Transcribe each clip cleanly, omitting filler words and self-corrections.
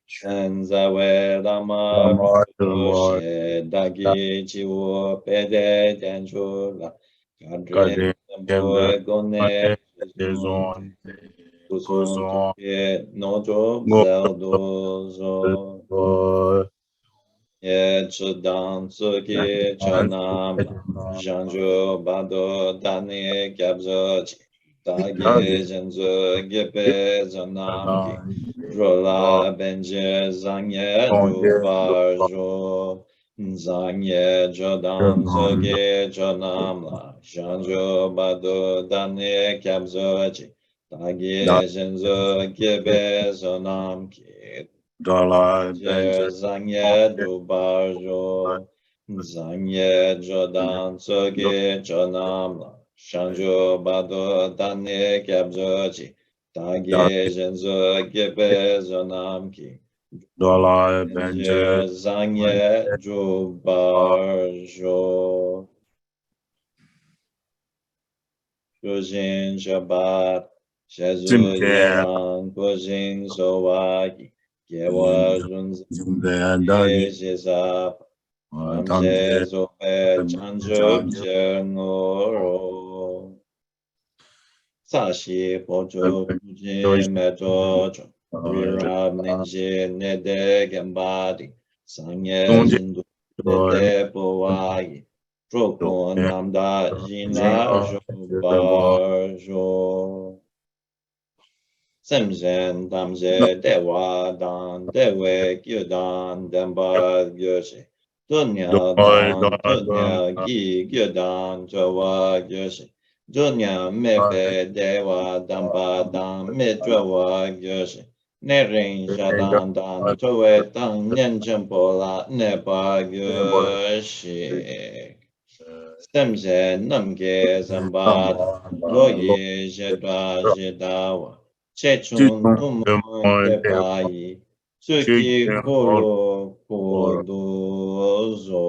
Shenzawe Lama Lodu Dagi Jiwo Pede Danjula Kadre Boy Gone Kusun Tuke Nojo Zeldo Zo Ye Chudan Tsuki Chanam Janjo Bado Dani Gyabzo Dagi Jenzo Gepe Zonamki Drola Benje Zangye Dubarjo Zangye Jodan Zoge Jonamla Janjo Bado Dani Gyabzo Dagi Jenzo Gepe Zonamki Zangye Dubarjo Zangye Jodan Tsoge Jonamla Shanjo Bado Dane Kyabzochi Dage Genzo Gebe Zonamki Zangye Dubarjo Shujin Shabbat Shezu Yelang Kujin Sowaki Gewa Junz Yeshizap Ramse Zope Chanjub Jernoro Sashi Pojo Puji Mejo Rirab Ninji Nede Gembadi Sanye Jindu Nede Powai Troko Namda Jina Jobarjo Semzen Damze Dewa Dan Dewe Gyudan Demba Gyoshe Dunya Dan Dunya Gi Gyudan Jawa Gyoshe Dunya Mepe Dewa Damba Dan Midjawa Gyoshe Nerin Shadan Dan Towe Dan Nyenjampola Nepa Gyoshe Semze Namge Zambada Loye Jedwa Jedawa Chechun Tumon Kepai Suki Kolo Kodozo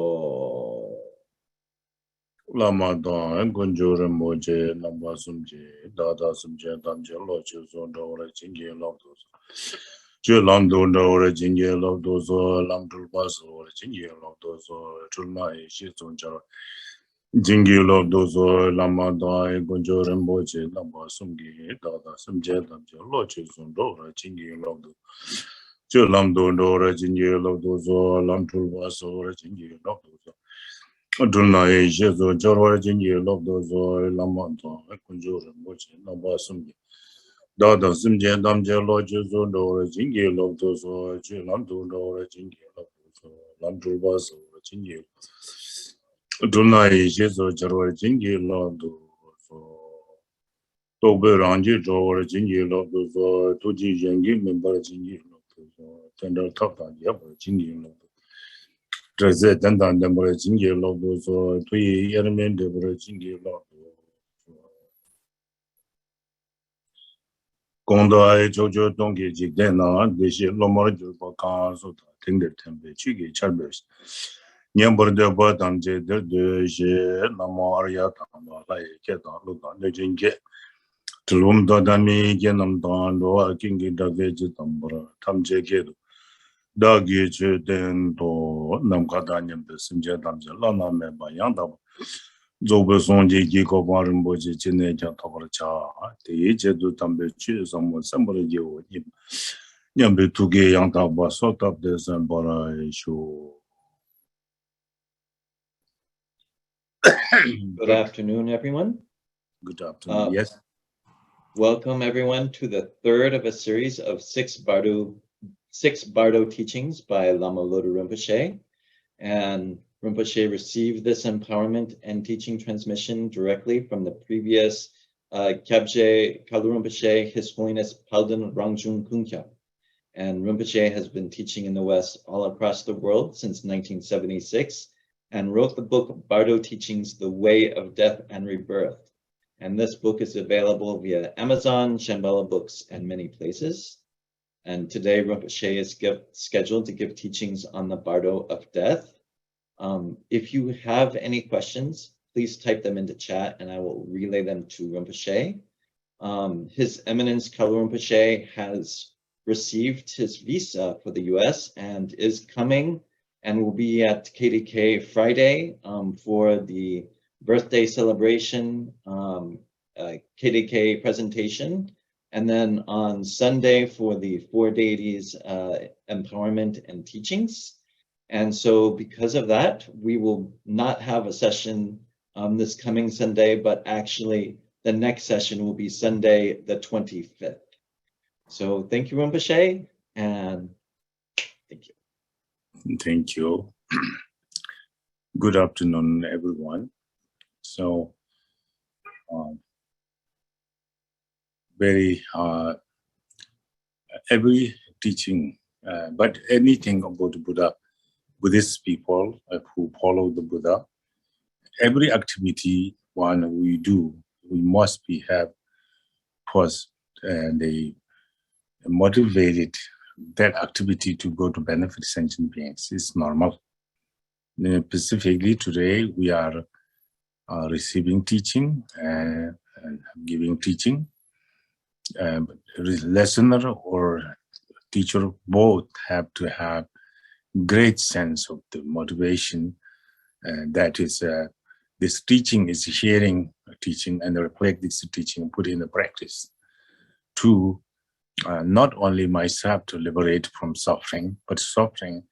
Lama Lodu Rinpoche, Lama Sumje, Dada Sumje, Damje, Loche, Zondo, Jingi, Lobdos. Lamdo, Jingi, Lobdos, Lamdulbas, Jingi, Lobdos, Tulma, Shizonja, Jingi, Lobdos, Lama Lodu Rinpoche, Lama Sumgi, Dada Sumje, Damje, Loche, Zondo, Jingi, Lobdos. Lamdo, Jingi, Lobdos, Lamdulbas, Jingi, Lobdos. Aduna Jesu Jarwa Jingi Lobdozo Lamanto, Kunjur, Mochi, Nabasumi. Dada Simje Damje Lojezo, Dora Jingi Lobdozo, Jilandu, Dora Jingi Lobdozo, Lamdrubazo, Jingi. Aduna Jesu Jarwa Jingi Lobdozo. Tobe Rangi Jor Jingi Lobdozo, Tuji Jengi, Member Jingi Lobdozo, Tender Tapa, Yabba Jingi Lobdozo. Treze dandan dembore jingi lobdo so tui yermen debore jingi lobdo. Kondo ai jojo dongi jikden na deshi lomor julpa kaan so ta tengde tembe chigi charbes. Nyembor de ba damje de je namo arya tangwa lai ke tang lu tang de jingi. Tulum da dami genam tang doa kingi da veji tambora tamje kedo. Dagi che den to namkata nyambe simje damje lana meba yangdaba zobe sonje gi ko barim boje chine ja tabar cha te je du tambe chi sammo sambare je wo nyambe tuge yangdaba so tap de sambara shu. Good afternoon, everyone. Good afternoon. Yes. Welcome, everyone, to the third of a series of six Bardo teachings by Lama Lodu Rinpoche. And Rinpoche received this empowerment and teaching transmission directly from the previous Kyabje Kalu Rinpoche, His Holiness Palden Rangjung Kunkya. And Rinpoche has been teaching in the West all across the world since 1976 and wrote the book Bardo Teachings, The Way of Death and Rebirth. And this book is available via Amazon, Shambhala Books, and many places. And today, Rinpoche is scheduled to give teachings on the Bardo of Death. If you have any questions, please type them into chat and I will relay them to Rinpoche. His Eminence Kalu Rinpoche has received his visa for the US and is coming and will be at KDK Friday for the birthday celebration KDK presentation, and then on Sunday for the Four Deities empowerment and teachings. And so because of that, we will not have a session this coming Sunday, but actually the next session will be Sunday the 25th. So thank you, Rinpoche, and thank you. Thank you. Good afternoon, everyone. So, every teaching, but anything about Buddha, Buddhist people who follow the Buddha, every activity one we do, we must have first they motivated that activity to go to benefit sentient beings. It's normal. Specifically today, we are receiving teaching and giving teaching. Listener or teacher both have to have great sense of the motivation. That is, this teaching is hearing teaching and reflect this teaching, put in the practice to not only myself to liberate from suffering, but suffering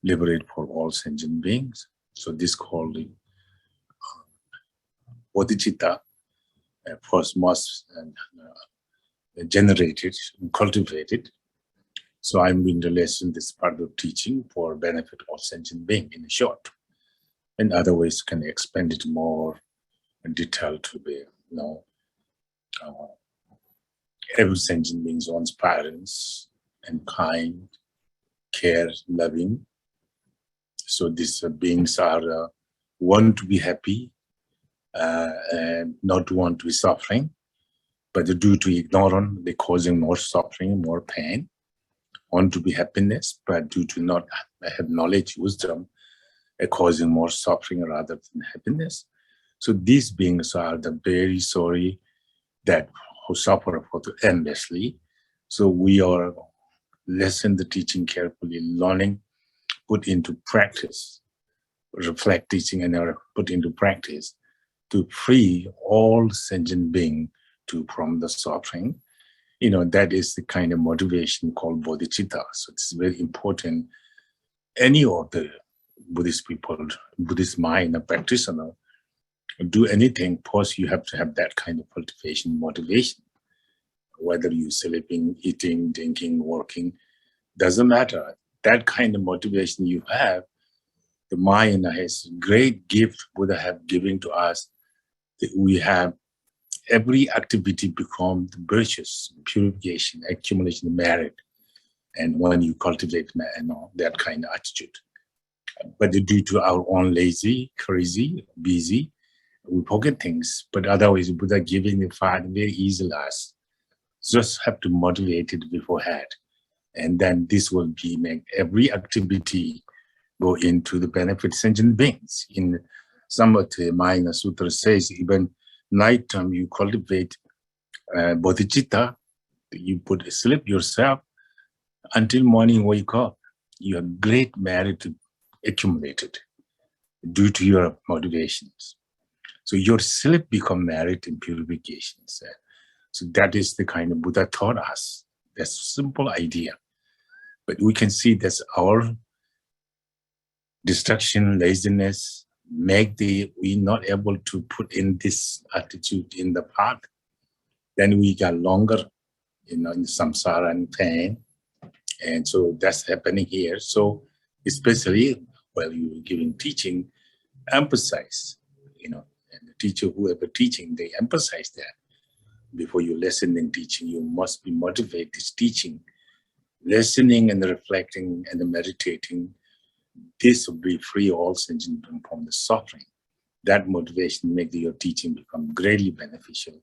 liberate for all sentient beings. So this called bodhicitta, first must generated, cultivated. So I'm going to lesson this part of teaching for benefit of sentient being in short. And other ways can expand it more in detail to be, every sentient being's own parents and kind, care, loving. So these beings are want to be happy and not want to be suffering, but due to ignorance, they're causing more suffering, more pain. Want to be happiness, but due to not have knowledge, wisdom, causing more suffering rather than happiness. So these beings are the very sorry that who suffer for endlessly. So we are listen the teaching carefully, learning, put into practice, reflect teaching and put into practice to free all sentient being from the suffering. That is the kind of motivation called bodhicitta. So it's very important. Any of the Buddhist people, Buddhist mind, a practitioner, do anything, first you have to have that kind of cultivation, motivation. Whether you're sleeping, eating, drinking, working, doesn't matter. That kind of motivation you have, the mind has great gift Buddha have given to us. That we have every activity become virtuous, purification, accumulation, merit. And when you cultivate that kind of attitude. But due to our own lazy, crazy, busy, we forget things. But otherwise, Buddha giving the path very easily us. Just have to motivate it beforehand. And then this will make every activity go into the benefit sentient beings. In some of the Mahayana Sutra says, even nighttime you cultivate bodhicitta, you put sleep yourself until morning wake up. You have great merit accumulated due to your motivations. So your sleep become merit and purifications. So that is the kind of Buddha taught us. That's a simple idea. But we can see that's our distraction, laziness, we not able to put in this attitude in the path. Then we got longer, in samsara and pain. And so that's happening here. So especially while you're giving teaching, emphasize, and the teacher, whoever teaching, they emphasize that. Before you listen and teaching, you must be motivated this teaching. Listening and reflecting and meditating, this will be free all sentient from the suffering. That motivation makes your teaching become greatly beneficial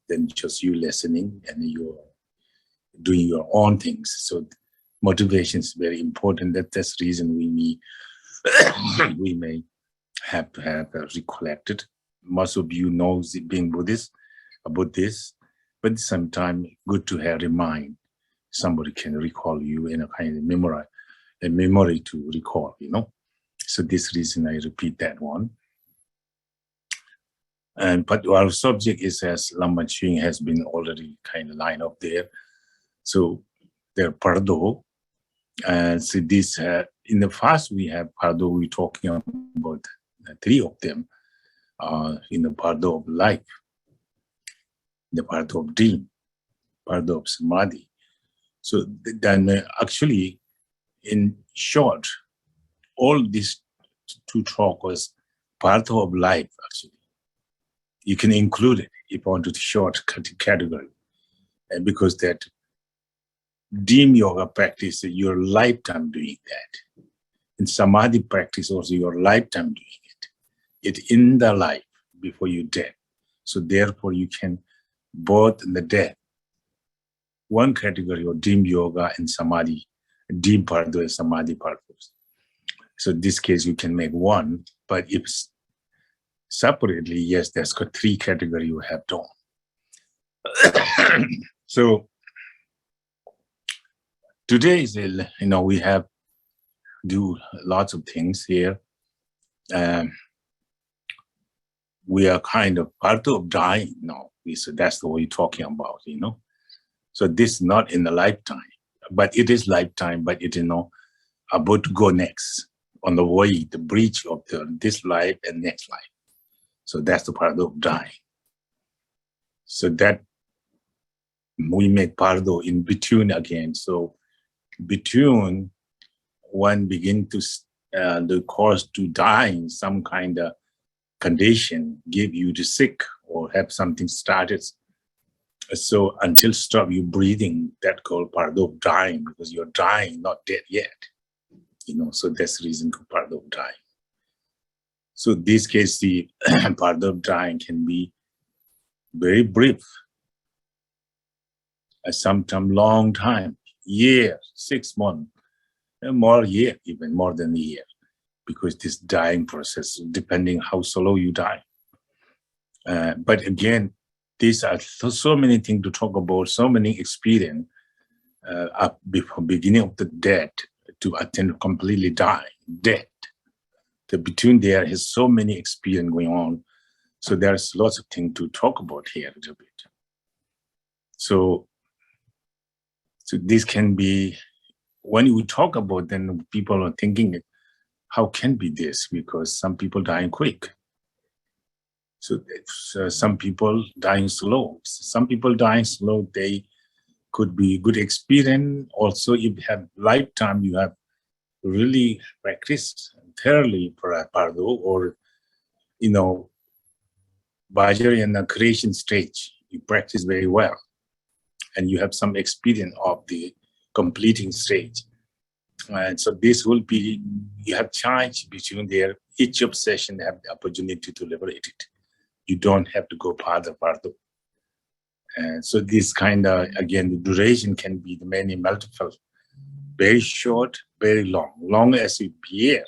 than just you listening and you're doing your own things. So motivation is very important. That's the reason we may have to have recollected. Most of you know, being Buddhist, about this, but sometimes good to have remind. somebody can recall you in a kind of memory to recall, So this reason I repeat that one. But our subject is, as Lama Ching has been already kind of lined up there. So they're Bardo. And so this, in the past we have Bardo, we're talking about three of them in the Bardo of life, the Bardo of dream, Bardo of samadhi. So then actually, in short, all these two talk was Bardo of life, actually. You can include it if you want to short category. And because that dream yoga practice, your lifetime doing that. In samadhi practice also, your lifetime doing it. It's in the life before you dead. So therefore you can both in the death. One category of dream yoga and samadhi, dream Bardo and samadhi Bardo. So in this case you can make one, but if separately, yes, there's got three categories you have done. So today is, we have do lots of things here. We are kind of Bardo of dying now. So that's the way you're talking about, So this is not in the lifetime, but it is lifetime, but it is about to go next on the way, the bridge of this life and next life. So that's the Bardo of dying. So that we make Bardo in between again. So between one begin to the course to dying, some kind of condition give you to sick or have something started. So until stop you breathing, that called Bardo of dying, because you're dying, not dead yet. So that's the reason for Bardo of dying. So in this case, the Bardo of dying can be very brief. Sometimes long time, year, 6 months, more year, even more than a year, because this dying process, depending how slow you die. But again, these are so many things to talk about, so many experience before beginning of the death to attend completely die, dead. The between there is so many experience going on. So there's lots of things to talk about here a little bit. So this can be, when we talk about, then people are thinking, how can be this? Because some people dying quick. So some people dying slow. Some people dying slow, they could be good experience. Also, if you have lifetime, you have really practiced thoroughly for Bardo, or, Vajrayana creation stage, you practice very well. And you have some experience of the completing stage. And so this will be, you have changed between there, each obsession have the opportunity to liberate it. You don't have to go further, Bardo. And so this kind of, again, the duration can be the many multiple, very short, very long. Long as you appear,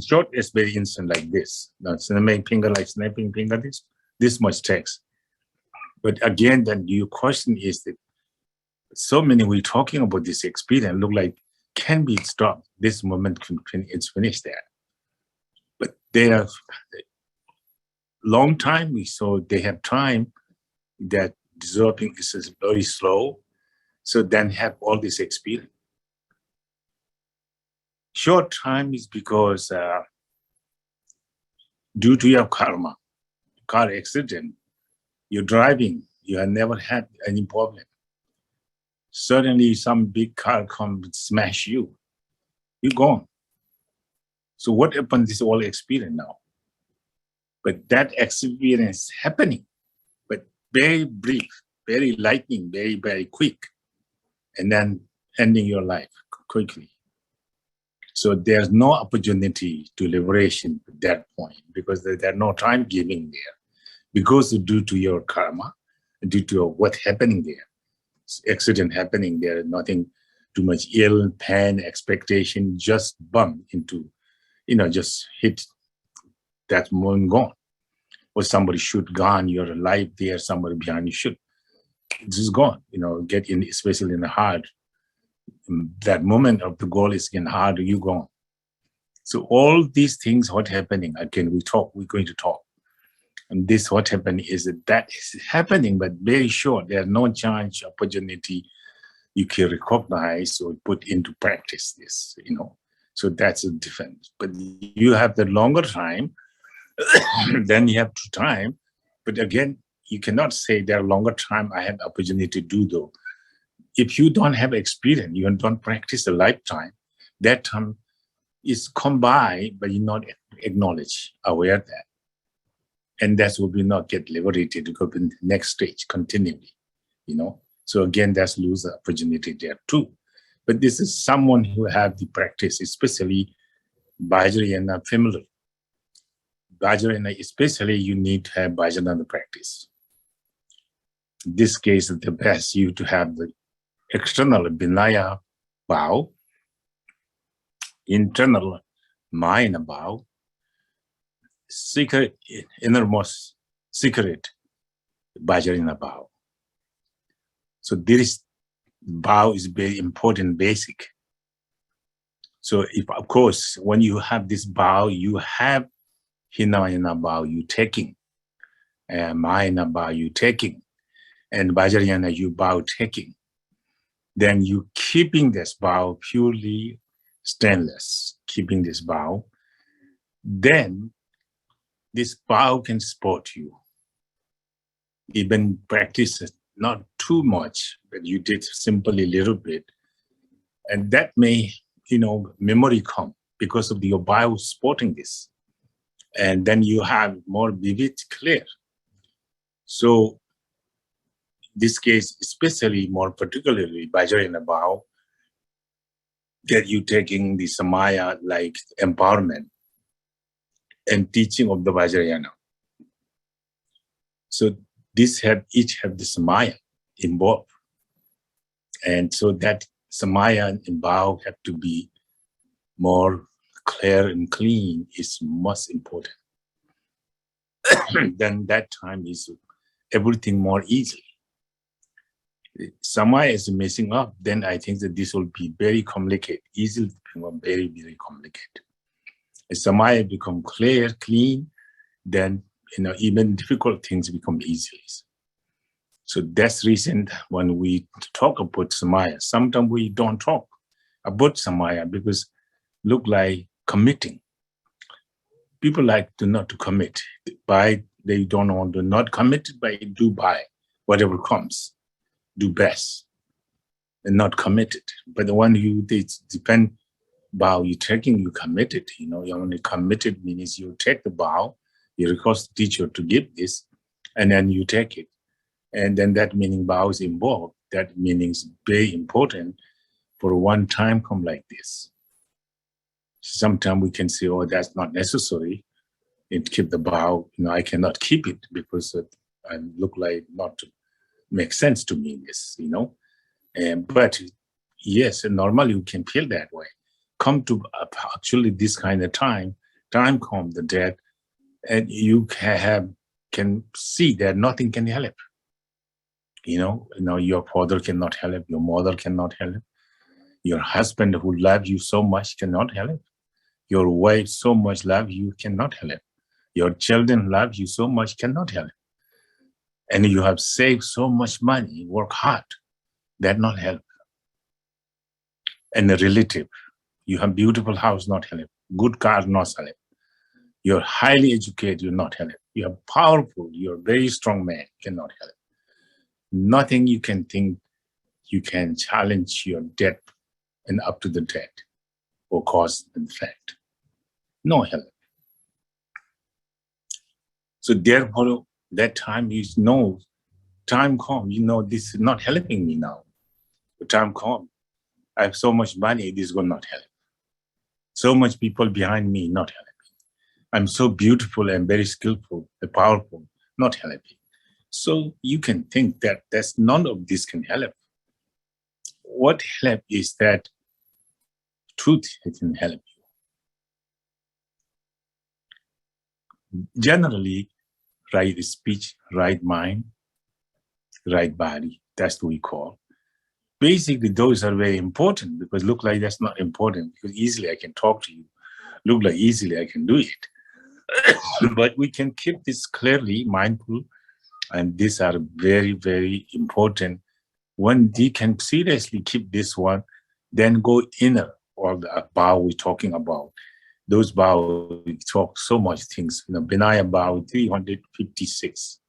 Short is very instant like this. Now, snapping finger like snapping finger, this much text. But again, then your question is that so many we're talking about this experience look like can be stopped. This moment it's finished there. But they have long time, so they have time that developing is very slow. So then have all this experience. Short time is because due to your karma, car accident, you're driving, you have never had any problem. Suddenly some big car comes smash you, you're gone. So what happened is all experience now. But that experience happening, but very brief, very lightning, very, very quick, and then ending your life quickly. So there's no opportunity to liberation at that point because there's no time giving there. Because due to your karma, due to what's happening there, accident happening there, nothing too much ill, pain, expectation, just bump into, just hit that moment gone. Or somebody shoot gun, you're alive there, somebody behind you shoot. It's just gone, get in, especially in the heart. That moment of the goal is in hard, you gone. So all these things, what happening, again, we're going to talk. And this, what happening is that is happening, but very short. There's no chance, opportunity you can recognize or put into practice this, So that's a difference. But you have the longer time, then you have time. But again, you cannot say there are longer time I had opportunity to do though. If you don't have experience, you don't practice a lifetime, that time is come by, but you not acknowledge, aware of that. And that's what we not get liberated to go in the next stage continually, So again, that's lose the opportunity there too. But this is someone who have the practice, especially Vajrayana familiar. Vajrayana, especially you need to have Vajrayana practice. In this case, the best you to have the external Vinaya bow, internal mind bow, secret, innermost secret Vajrayana bow. So this bow is very important, basic. So if, of course, when you have this bow, you have Hinayana bow you taking, Mayana bow you taking, and Vajrayana you bow taking. Then you keeping this bow purely stainless, keeping this bow, then this bow can support you. Even practice it, not too much, but you did simply a little bit. And that may, memory come because of your bow supporting this. And then you have more vivid, clear. So this case, especially more particularly Vajrayana bow, that you taking the Samaya like empowerment and teaching of the Vajrayana. So this each have the Samaya involved. And so that Samaya and bow have to be more clear and clean is most important. Then that time is everything more easily. Samaya is messing up, then I think that this will be very complicated, easily become very, very complicated. If Samaya become clear, clean, then even difficult things become easy. So that's the reason when we talk about Samaya, sometimes we don't talk about Samaya because look like committing. People like to not to commit. They don't want to not commit, but do by whatever comes. Do best and not committed. But the one depend bow you taking, you committed. You only committed means you take the bow, you request the teacher to give this, and then you take it. And then that meaning bow is involved. That meaning is very important for one time come like this. Sometimes we can say, oh, that's not necessary. And keep the bow, I cannot keep it because I look like not to make sense to me, this, but yes, normally you can feel that way. Come to actually this kind of time comes the death, and you can see that nothing can help. Your father cannot help, your mother cannot help, your husband who loves you so much cannot help, your wife so much love you cannot help, your children love you so much cannot help. And you have saved so much money, work hard, that not help. And a relative, you have beautiful house, not help. Good car, not help. You're highly educated, you're not help. You're powerful, you're a very strong man, cannot help. Nothing you can think you can challenge your death and up to the death or cause and effect. No help. So therefore, that time time come, this is not helping me now. The time come, I have so much money, this will not help. So much people behind me, not helping. I'm so beautiful and very skillful and powerful, not helping. So you can think that there's none of this can help. What help is that truth can help you. Generally, right speech, right mind, right body. That's what we call. Basically, those are very important because look like that's not important because easily I can talk to you. Look like easily I can do it. But we can keep this clearly mindful, and these are very, very important. When we can seriously keep this one, then go inner or the bow we're talking about. Those bow we talk so much things. Vinaya bow 356.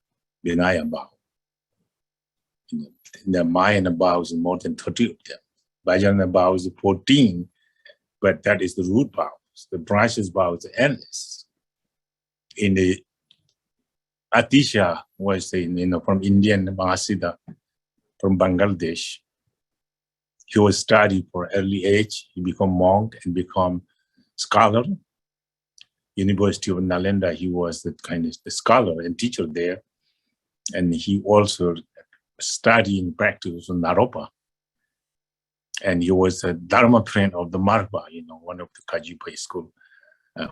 Vinaya bow. In the Mayan bow is more than 30 of them. Vajrayana bow is 14, but that is the root bow. The branches bow is endless. In the Atisha was from Indian Mahasiddha, from Bangladesh. He was studied for early age. He become monk and become scholar. University of Nalanda, he was the scholar and teacher there. And he also studied and practiced in Naropa. And he was a Dharma friend of the Marpa, one of the Kajipa school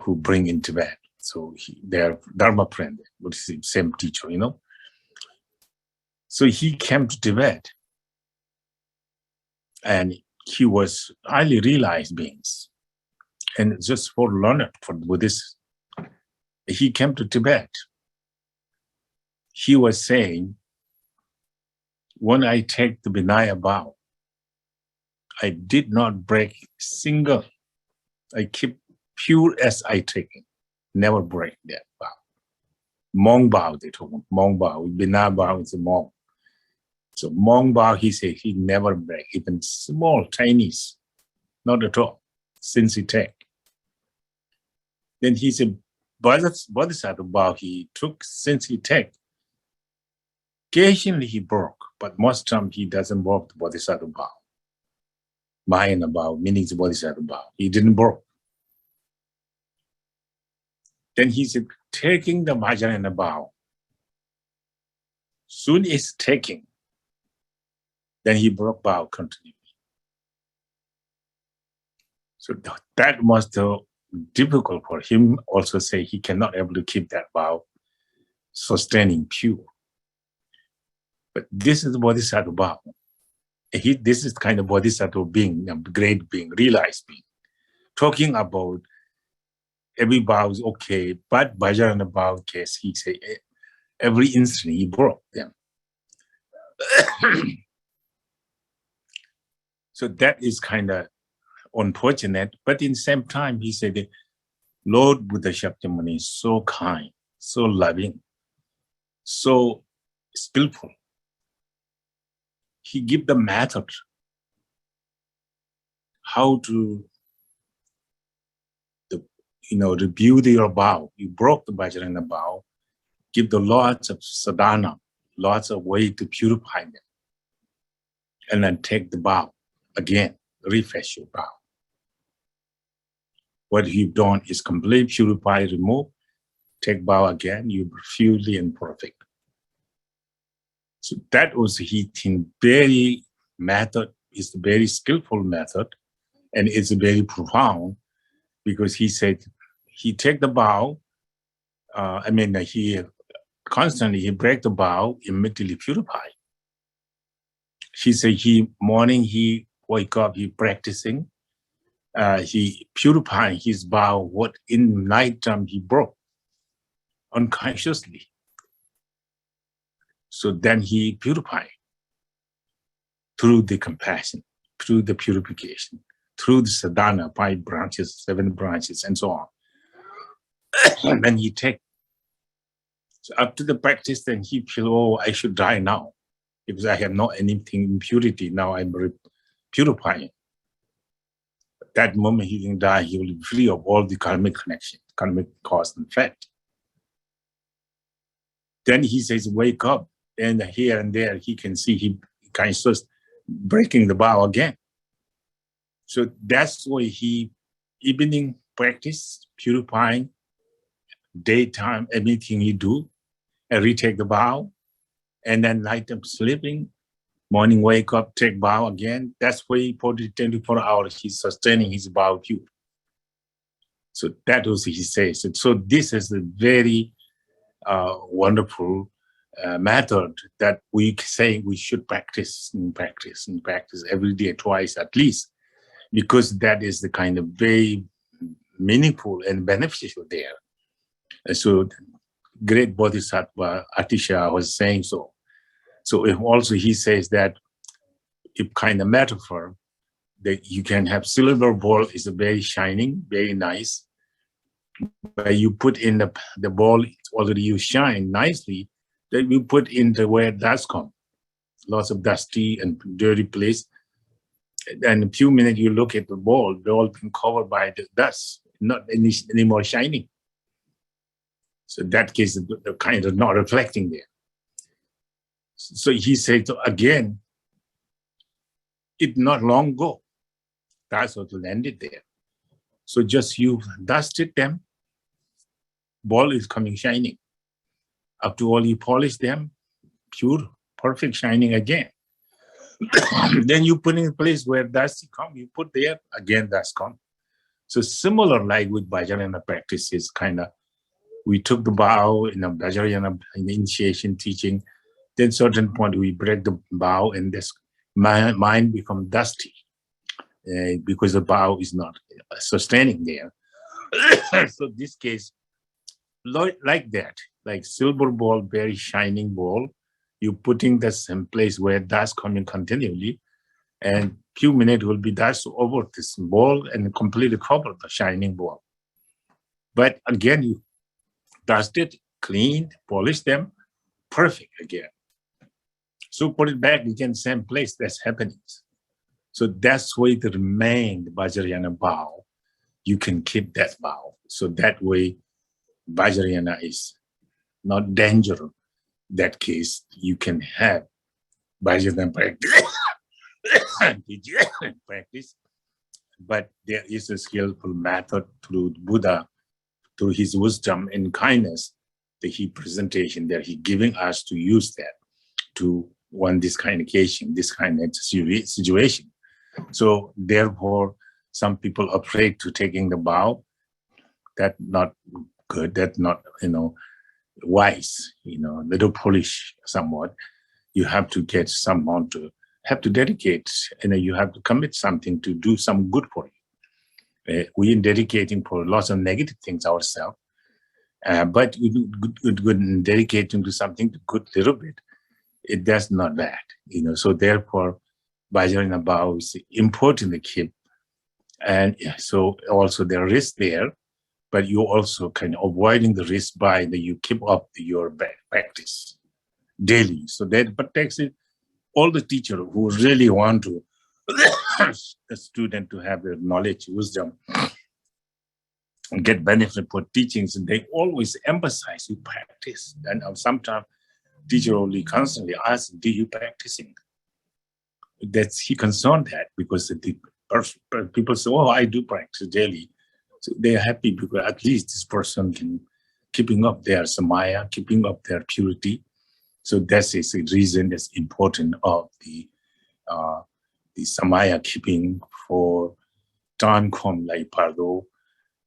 who bring in Tibet. So they're Dharma friend, but it's the same teacher, So he came to Tibet. And he was highly realized beings. And just for learner, for Buddhists, he came to Tibet. He was saying, when I take the Vinaya vow, I did not break single. I keep pure as I take it. Never break that vow. Monk vow, they told him. Monk vow. Vinaya vow is a monk. So monk vow, he said he never break, even small, tiny, not at all, since he take. Then he said, Bodhisattva vow he took since he take. Occasionally he broke, but most time he doesn't break the Bodhisattva vow. Mahayana vow, meaning the Bodhisattva vow. He didn't break. Then he said, taking the Vajrayana vow, soon as taking, then he broke vow continually. So that was the difficult for him. Also say he cannot able to keep that vow sustaining pure. But this is the Bodhisattva vow. This is kind of Bodhisattva being, great being, realized being. Talking about every vow is okay, but Vajrayana vow case, he say every instant he broke them. So that is kind of unfortunate, but in the same time, he said, Lord Buddha Shakyamuni is so kind, so loving, so skillful. He give the method how to, review your vow. You broke the Vajrayana vow, give the lots of sadhana, lots of way to purify them, and then take the vow again, refresh your vow. What you've done is complete, purify, remove, take vow again, you're purely and perfect. So that was he think very method, is a very skillful method, and it's very profound because he said he take the vow, he constantly, he break the vow, immediately purify. He said morning he wake up, he practicing, he purifying his vow, what in nighttime he broke unconsciously. So then he purified through the compassion, through the purification, through the sadhana, 5 branches, 7 branches, and so on. And then he take. So after the practice, then he feel, I should die now because I have not anything impurity. Now I'm purifying. At that moment he can die, he will be free of all the karmic connection, karmic cause and effect. Then he says, wake up, and here and there he can see he kind of starts breaking the vow again. So that's why he evening practice, purifying, daytime, everything he do, and retake the vow, and then nighttime sleeping, morning wake up, take vow again. That's why for the 24 hours he's sustaining his vow pure. So that was he says. So this is a very wonderful method that we say we should practice and practice and practice every day, twice at least, because that is the kind of very meaningful and beneficial there. So great Bodhisattva Atisha was saying so. So if also he says that if kind of metaphor that you can have silver ball is a very shining, very nice, but you put in the ball already you shine nicely, then you put in the where dust come, lots of dusty and dirty place. And in a few minutes you look at the ball been covered by the dust, not any more shining. So that case, the kind of not reflecting there. So he said again, it not long ago, that's what landed there. So just you dusted them, ball is coming shining. After all, you polish them, pure, perfect shining again. Then you put in a place where dust come, you put there, again dust come. So similar like with Vajrayana practices, kind of, we took the bow in a Vajrayana in the initiation teaching, then certain point we break the bow and this mind become dusty because the bow is not sustaining there. So this case, like that, like silver ball, very shining ball, you putting the same place where dust coming continually, and few minutes will be dust over this ball and completely cover the shining ball. But again, you dust it, clean, polish them, perfect again. So put it back again, same place, that's happening. So that's why it remained Vajrayana bow. You can keep that bow. So that way, Vajrayana is not dangerous. That case, you can have Vajrayana practice, but there is a skillful method through Buddha, through his wisdom and kindness, that he presentation that he giving us to use that to want this kind of occasion, this kind of situation. So therefore, some people are afraid to taking the bow. That's not good. That's not, wise, little foolish somewhat. You have to get someone to have to dedicate, you have to commit something to do some good for you. We are dedicating for lots of negative things ourselves, but we do good in dedicating to something good little bit. It does not bad, So therefore, Vajrayana bow is important to keep, and so also there is there, but you also kind of avoiding the risk by that you keep up your practice daily. So that protects it. All the teacher who really want to the student to have their knowledge, wisdom, and get benefit for teachings, and they always emphasize you practice. And sometimes teacher only constantly asks, do you practicing? That's he concerned that because the people say, oh, I do practice daily. So they're happy because at least this person can keeping up their samaya, keeping up their purity. So that is a reason that's important of the samaya keeping for time come like Bardo,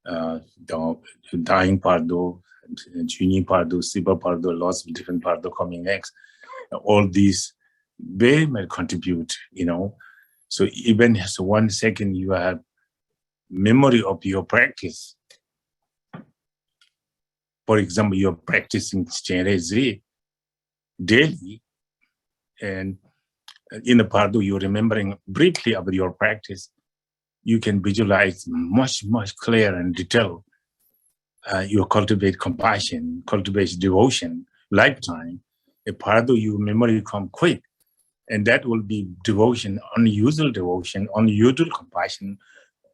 the dying Bardo, Juni Bardo, Siva Bardo, lots of different Bardo coming next. All these very much contribute, So even as 1 second you have memory of your practice. For example, you're practicing Chenrezhi daily, and in the Bardo, you're remembering briefly about your practice. You can visualize much, much clearer and detailed. You cultivate compassion, cultivate devotion, lifetime. A Bardo, your memory come quick, and that will be devotion, unusual compassion,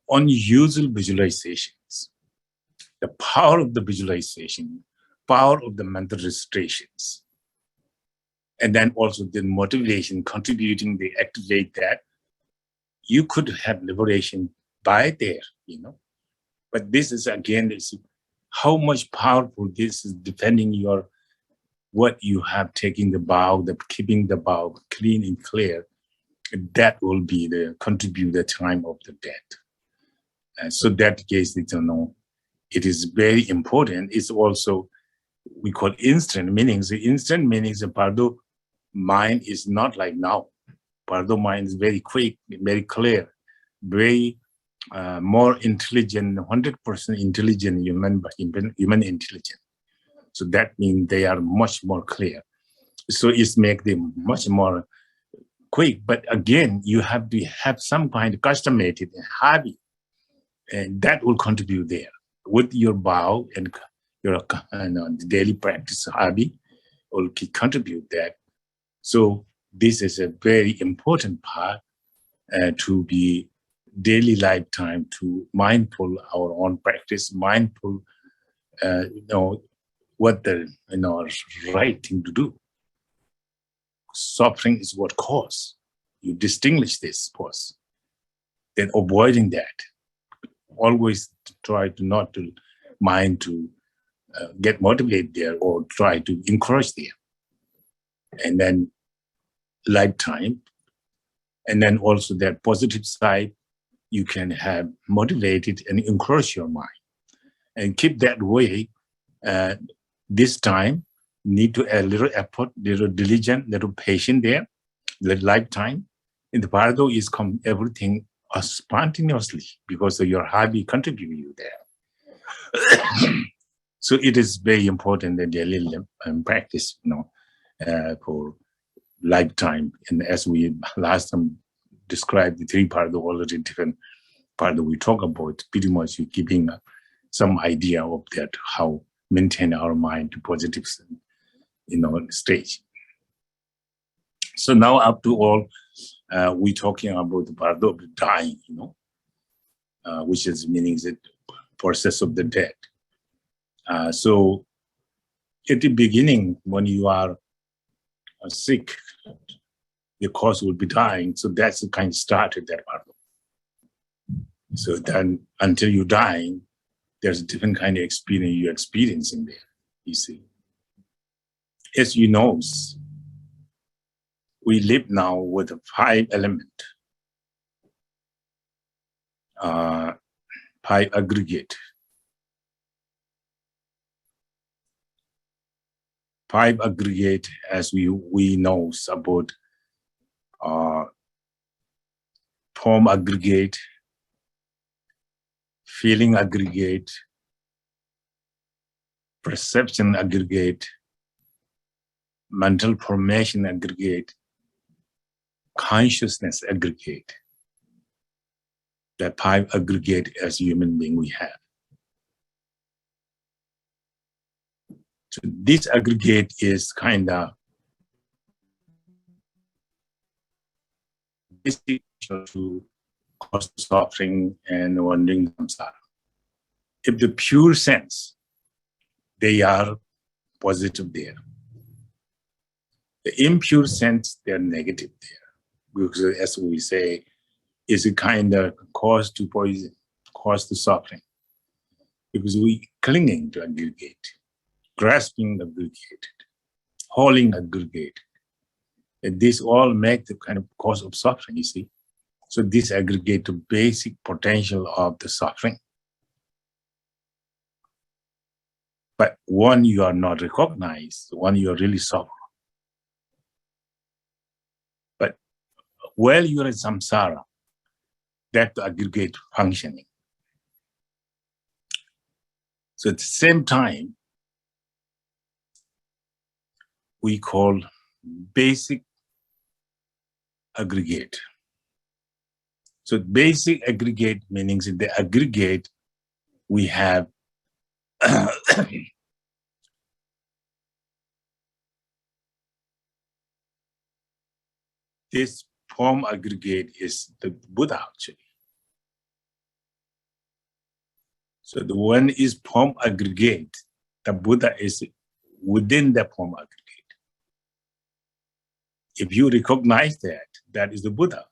unusual visualizations. The power of the visualization, power of the mental registrations, and then also the motivation contributing, they activate that. You could have liberation by there, But this is again, how much powerful this is depending what you have taking the bow, keeping the bow clean and clear. That will be the contribute the time of the death. And so that case, it is very important. It's also we call instant meanings. The instant meanings of Bardo mind is not like now. Bardo mind is very quick, very clear, very more intelligent, 100% intelligent human intelligence. So that means they are much more clear. So it's make them much more quick. But again, you have to have some kind of customized hobby, and that will contribute there with your vow and your daily practice hobby will contribute that. So this is a very important part to be daily lifetime, to mindful our own practice, mindful, what the right thing to do. Suffering is what cause. You distinguish this first. Then avoiding that. Always try to not to mind to get motivated there or try to encourage there. And then lifetime. And then also that positive side, you can have motivated and encourage your mind. And keep that way. This time, need to add a little effort, little diligence, little patience there, little lifetime. In the Bardo is come everything spontaneously because of your hobby contribute you there. So it is very important that daily practice, for lifetime. And as we last time described the three Bardo, already different Bardo we talk about, pretty much you giving some idea of that, how maintain our mind to positive, stage. So now up to all, we're talking about the Bardo of the dying, which is meaning the process of the dead. So at the beginning, when you are sick, the cause will be dying. So that's the kind of started that Bardo. So then until you dying, there's a different kind of experience you're experiencing there, you see. As you know, we live now with a 5 element, 5 aggregate. 5 aggregate, as we know about form aggregate, feeling aggregate, perception aggregate, mental formation aggregate, consciousness aggregate. The 5 aggregate as human being we have. So this aggregate is kind of to cause suffering and wandering samsara. If the pure sense, they are positive there. The impure sense, they're negative there. Because as we say, is a kind of cause to poison, cause to suffering. Because we clinging to aggregate, grasping aggregate, holding aggregate. And this all make the kind of cause of suffering, you see. So this aggregate the basic potential of the suffering. But one you are not recognized, one you are really suffering. But while you are in samsara, that aggregate functioning. So at the same time, we call basic aggregate. So basic aggregate means in the aggregate we have this form aggregate is the Buddha actually. So the one is form aggregate, the Buddha is within the form aggregate. If you recognize that, that is the Buddha.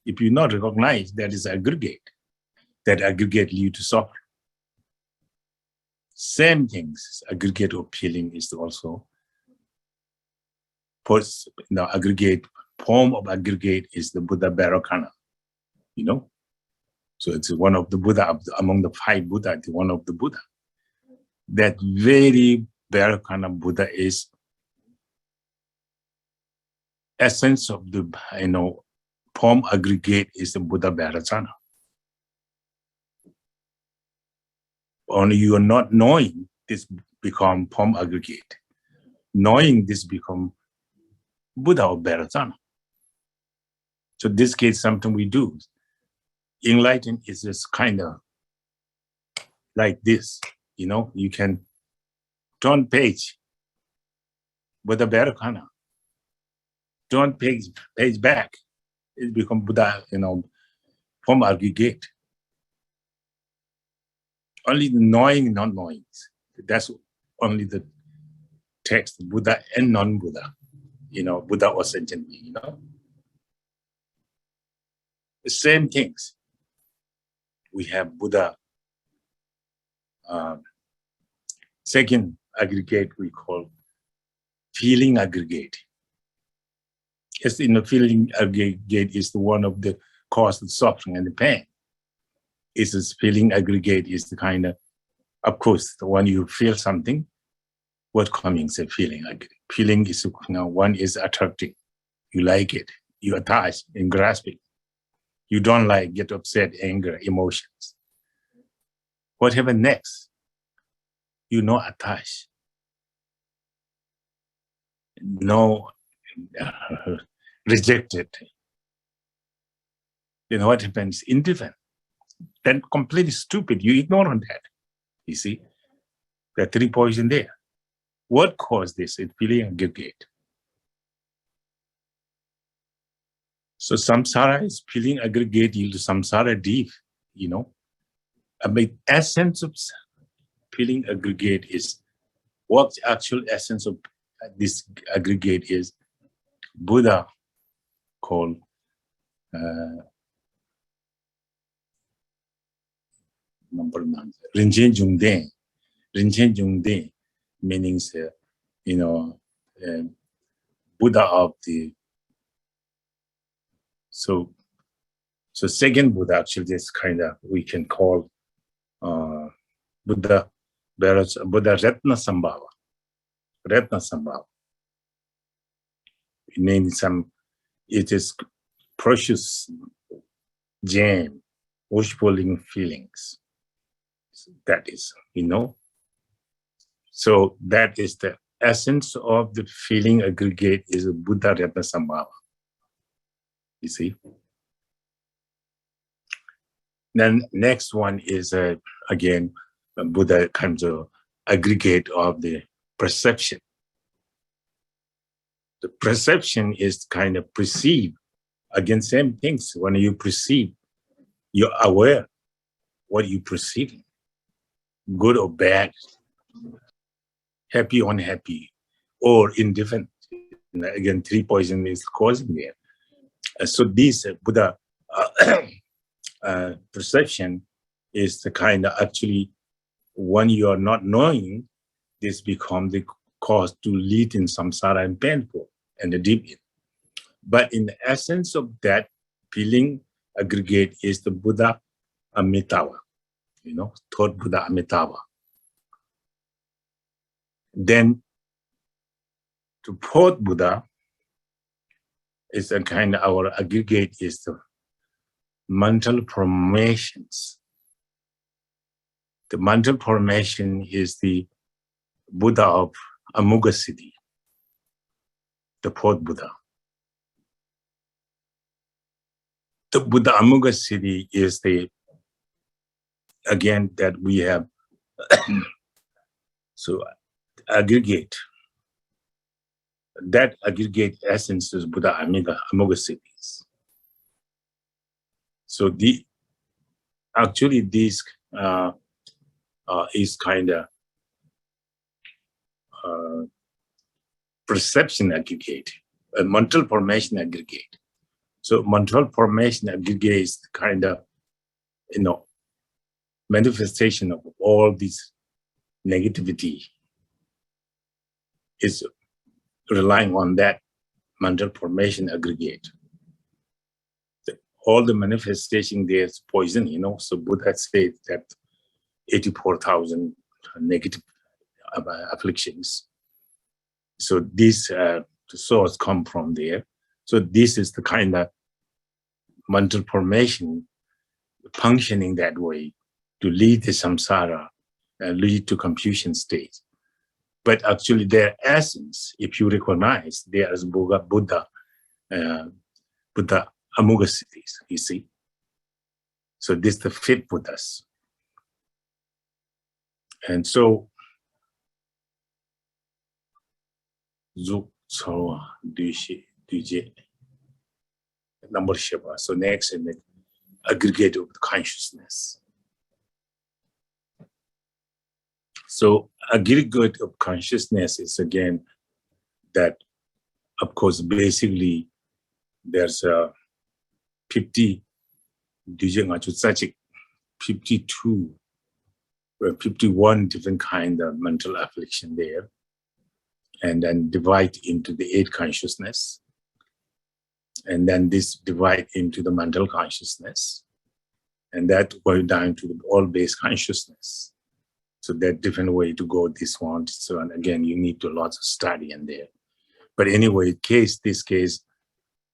If you not recognize, that is aggregate. That aggregate lead to suffering. Same things, aggregate of feeling is also aggregate, form of aggregate is the Buddha Vairocana, So it's one of the Buddha, among the 5 Buddha, it's one of the Buddha. That very Vairocana Buddha is essence of the, form aggregate is the Buddha Vairocana. Only you are not knowing this become form aggregate. Knowing this become Buddha of Vairocana. So this case, something we do. Enlighten is just kind of like this, you can turn page with a Vairocana. Turn page back, it become Buddha, form aggregate. Only the knowing, not knowing. That's only the text, Buddha and non-Buddha, Buddha or sentient being, The same things. We have Buddha. Second aggregate we call feeling aggregate. Yes, feeling aggregate is the one of the cause of suffering and the pain. It's this feeling aggregate is the kind of course, the one you feel something, what coming is a feeling. Feeling is, one is attractive. You like it. You attach and grasp it. You don't like, get upset, anger, emotions. What happens next? You attach. Rejected. What happens? Indifferent. Then completely stupid. You ignore on that. You see? There are 3 points there. What caused this? It's feeling aggregate. So samsara is feeling aggregate yield to samsara deep, The essence of feeling aggregate is what the actual essence of this aggregate is. Buddha called number 9. Rinchen Jungden. Rinchen Jungden means, Buddha of the. So second Buddha actually is kind of, we can call Buddha Ratna Sambhava. Ratna Sambhava. It is precious gem, worshiping feelings. That is, So that is the essence of the feeling aggregate is a Buddha Ratna Sambhava. You see? Then next one is, again, Buddha comes to aggregate of the perception. The perception is kind of perceive. Again, same things. When you perceive, you're aware what you perceive, good or bad, happy or unhappy, or indifferent. Again, 3 poison is causing there. So this Buddha perception is the kind of actually, when you are not knowing, this becomes the cause to lead in samsara and painful and the deep in. But in the essence of that feeling aggregate is the Buddha Amitabha, third Buddha Amitabha. Then to fourth Buddha is a kind of our aggregate is the mental formations. The mental formation is the Buddha of Amuga Siddhi, the fourth Buddha. The Buddha Amuga Siddhi is the, again, that we have, so aggregate. That aggregate essence is Buddha Amuga Siddhis. So actually this is kind of perception aggregate, a mental formation aggregate. So mental formation aggregate is kind of, manifestation of all this negativity is relying on that mental formation aggregate. All the manifestation there is poison, So Buddha said that 84,000 negative afflictions. So this the source come from there. So this is the kind of mental formation functioning that way to lead the samsara and lead to confusion state. But actually their essence, if you recognize, they are as Buddha Amughasiddhis, you see. So this is the fifth Buddhas. And so Zuk Tsawa Duje number Shiva. So next in the aggregate of the consciousness. So aggregate of consciousness is again that, of course, basically there's a 52 or 51 different kind of mental affliction there, and then divide into the 8 consciousness, and then this divide into the mental consciousness, and that go down to the all-base consciousness. So that different way to go this one. So and again, you need to lots of study in there. But anyway, this case,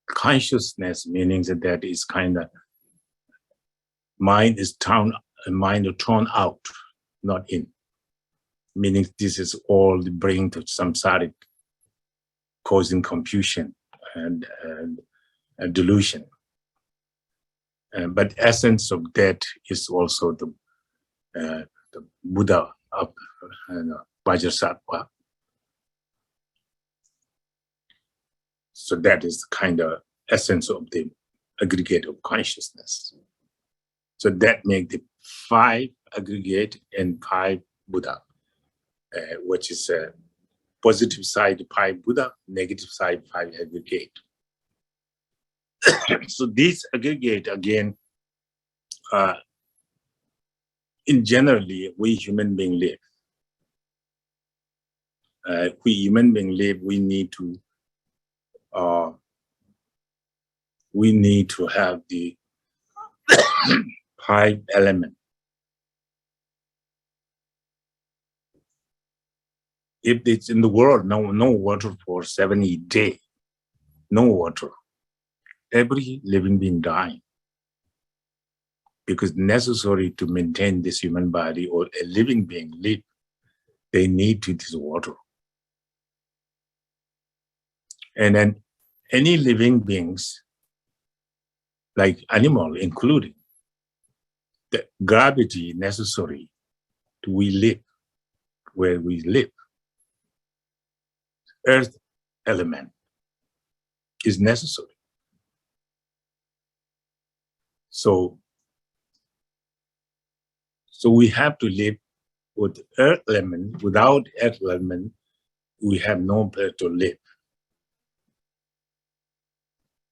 consciousness meaning that is kind of mind is thrown out, not in. Meaning this is all the bring to samsaric, causing confusion and delusion. But essence of that is also the Buddha of Vajrasattva. So that is the kind of essence of the aggregate of consciousness. So that makes the 5 aggregate and 5 Buddha, which is positive side 5 Buddha, negative side 5 aggregate. So this aggregate again, in generally, we human beings live. We human beings live. We need to have the 5 elements. If it's in the world, no water for 70 days, no water. Every living being dying. Because necessary to maintain this human body or a living being live, they need to this water. And then any living beings, like animal including, the gravity necessary to we live where we live. Earth element is necessary. So we have to live with earth element. Without earth element, we have no place to live.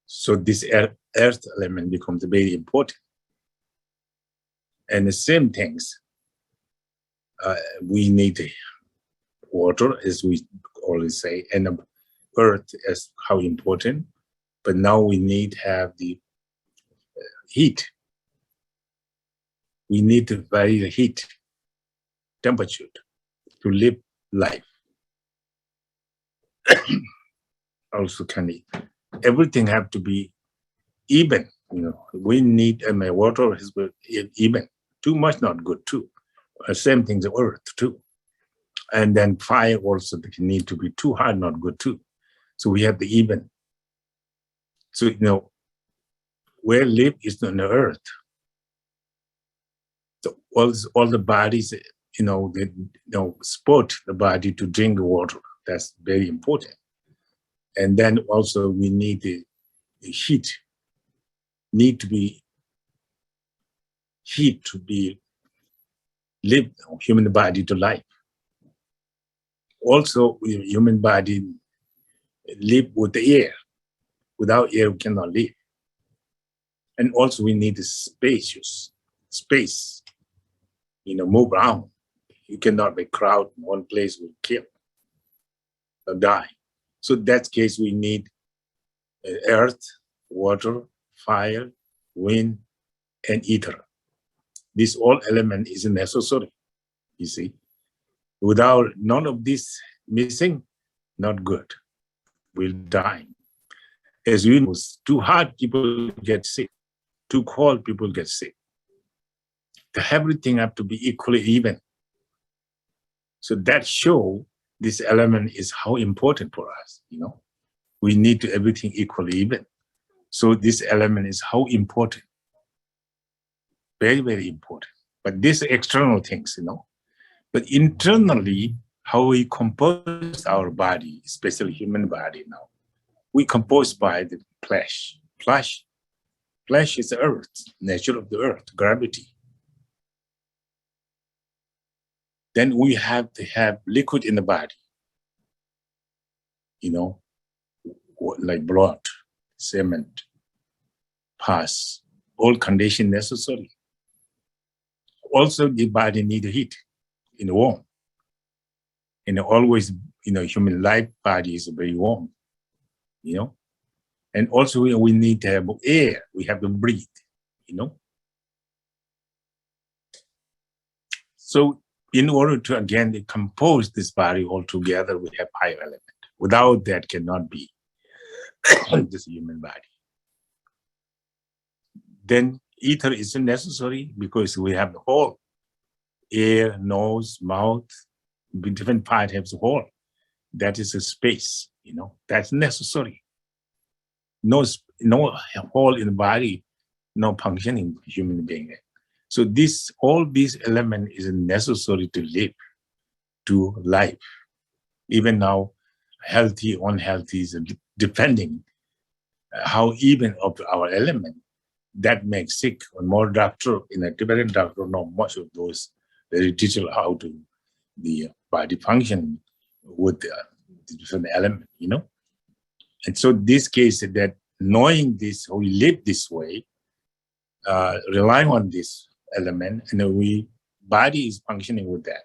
So this earth element becomes very important. And the same things, we need water, as we always say, and earth is how important. But now we need to have the heat. We need to vary the heat, temperature, to live life. Also, everything have to be even. We need water is even. Too much not good too. Same thing the earth too. And then fire also need to be too hard, not good too. So we have the even. So where live is on the earth. So all the bodies, support the body to drink the water. That's very important. And then also we need the heat. Need to be heat to be live human body to life. Also, human body live with the air. Without air, we cannot live. And also we need space. Move around. You cannot be crowded in one place, will kill or die. So in that case, we need earth, water, fire, wind, and ether. This all element is necessary, you see. Without none of this missing, not good. We'll die. As you know, too hot, people get sick. Too cold, people get sick. Everything have to be equally even. So that show this element is how important for us, We need to everything equally even. So this element is how important. Very, very important. But these external things, But internally, how we compose our body, especially human body now, we compose by the flesh. Flesh is the earth, nature of the earth, gravity. Then we have to have liquid in the body, like blood, cement, pus, all conditions necessary. Also, the body needs heat in warm. And always, human life body is very warm, And also we need to have air. We have to breathe, So in order to, again, compose this body all together, we have fire element. Without that, cannot be this human body. Then ether isn't necessary because we have the whole air, nose, mouth, different part has a hole. That is a space, that's necessary. No hole in the body, no functioning human being. So all these elements is necessary to live, to life. Even now, healthy, unhealthy is depending how even of our element that makes sick. Or more doctor, in a Tibetan doctor, know much of those very detail how to the body function with the different element, And so this case that knowing this, we live this way, relying on this element, and body is functioning with that.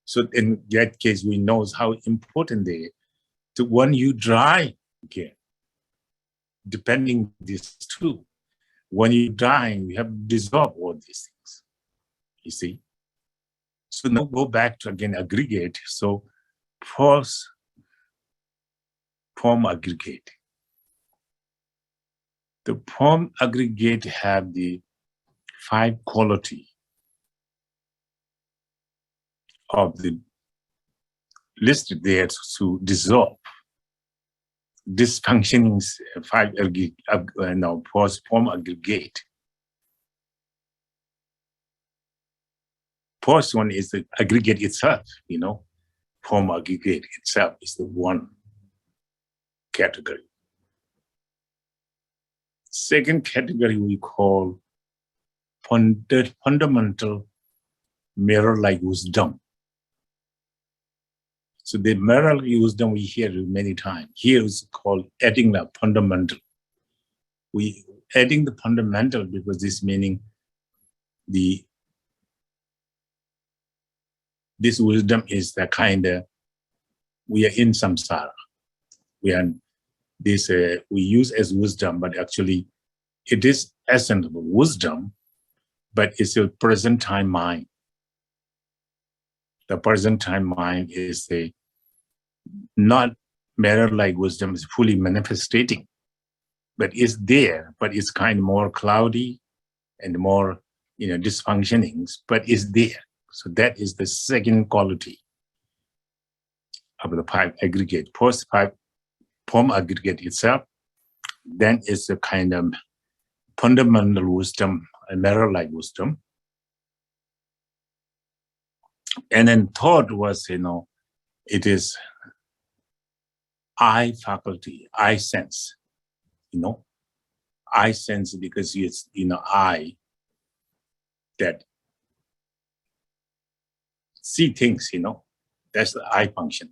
So in that case, we know how important they are. So when you dry again, depending this too, when you dry, you have to dissolve all these things, you see. So now go back to again aggregate. So first, form aggregate. The form aggregate have the 5 quality of the listed there to dissolve. Dysfunctioning 5 form aggregate. First one is the aggregate itself, Form aggregate itself is the one category. Second category we call fundamental mirror-like wisdom. So the mirror-like wisdom we hear many times. Here is called adding the fundamental. We adding the fundamental because this meaning this wisdom is the kind of, we are in samsara. We are this, we use as wisdom, but actually it is essence of wisdom, but it's a present time mind. The present time mind is not mirror-like wisdom is fully manifestating, but it's there, but it's kind of more cloudy and more, dysfunctionings, but it's there. So that is the second quality of the 5 aggregate. First 5 form aggregate itself, then it's a kind of fundamental wisdom, a mirror-like wisdom. And then third was, it is eye faculty, eye sense, eye sense because it's, eye that see things, that's the eye function.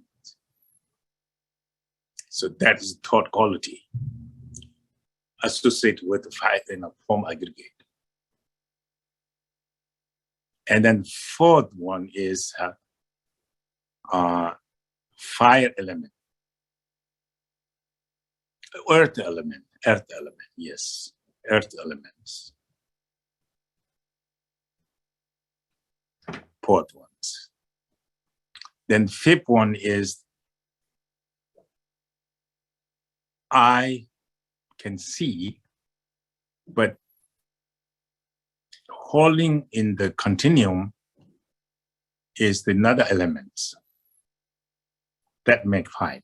So that is the third quality associated with the 5 form aggregate. And then fourth one is fire element, earth element, yes, earth elements. Fourth ones. Then fifth one is I can see, but holding in the continuum is another element that make five.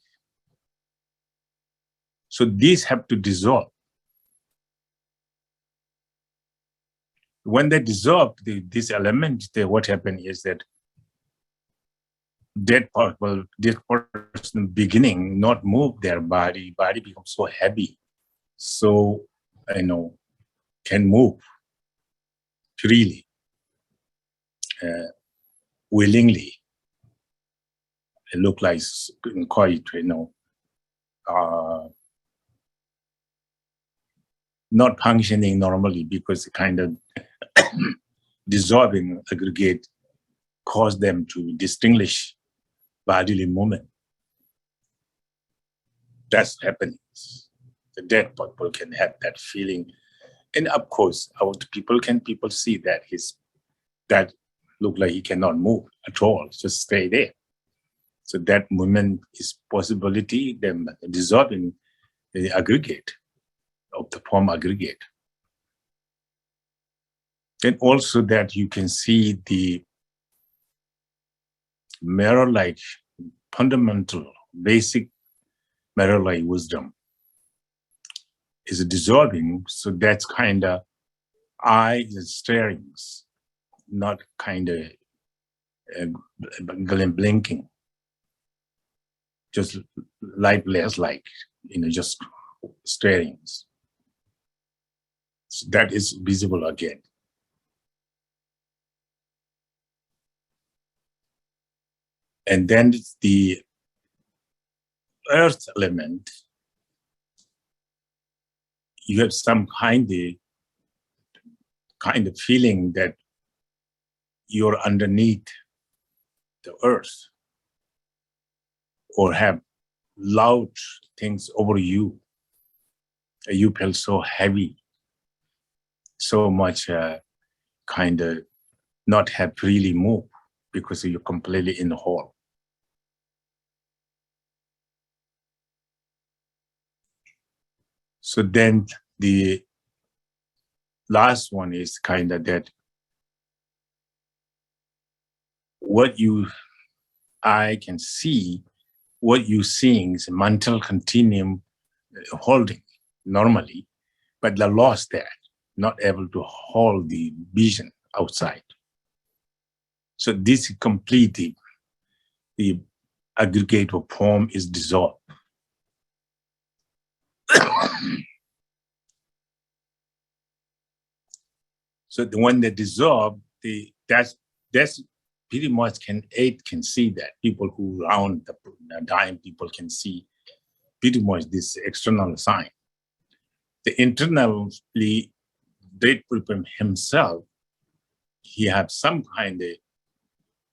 So these have to dissolve. When they dissolve this element, what happens is that dead person beginning not move their body becomes so heavy, so can move freely, willingly. It look like quite not functioning normally because the kind of dissolving aggregate cause them to distinguish bodily movement. That's happening. The dead people can have that feeling, and of course, people see that that look like he cannot move at all, just stay there. So that movement is possibility, them dissolving the aggregate of the form aggregate. And also that you can see the mirror-like, fundamental, basic mirror-like wisdom is dissolving. So that's kind of eyes and starings, not kind of blinking, just lifeless, like, just starings. So that is visible again. And then the earth element, you have some kind of feeling that you're underneath the earth, or have loud things over you. You feel so heavy, so much kind of not have freely move because you're completely in the hole. So then the last one is kind of that I can see, what you seeing is a mental continuum holding normally, but they lost that, not able to hold the vision outside. So this completely, the aggregate of form is dissolved. So when they dissolve, that's pretty much eight can see that. People who around the dying people can see pretty much this external sign. The internally, dead person himself, he have some kind of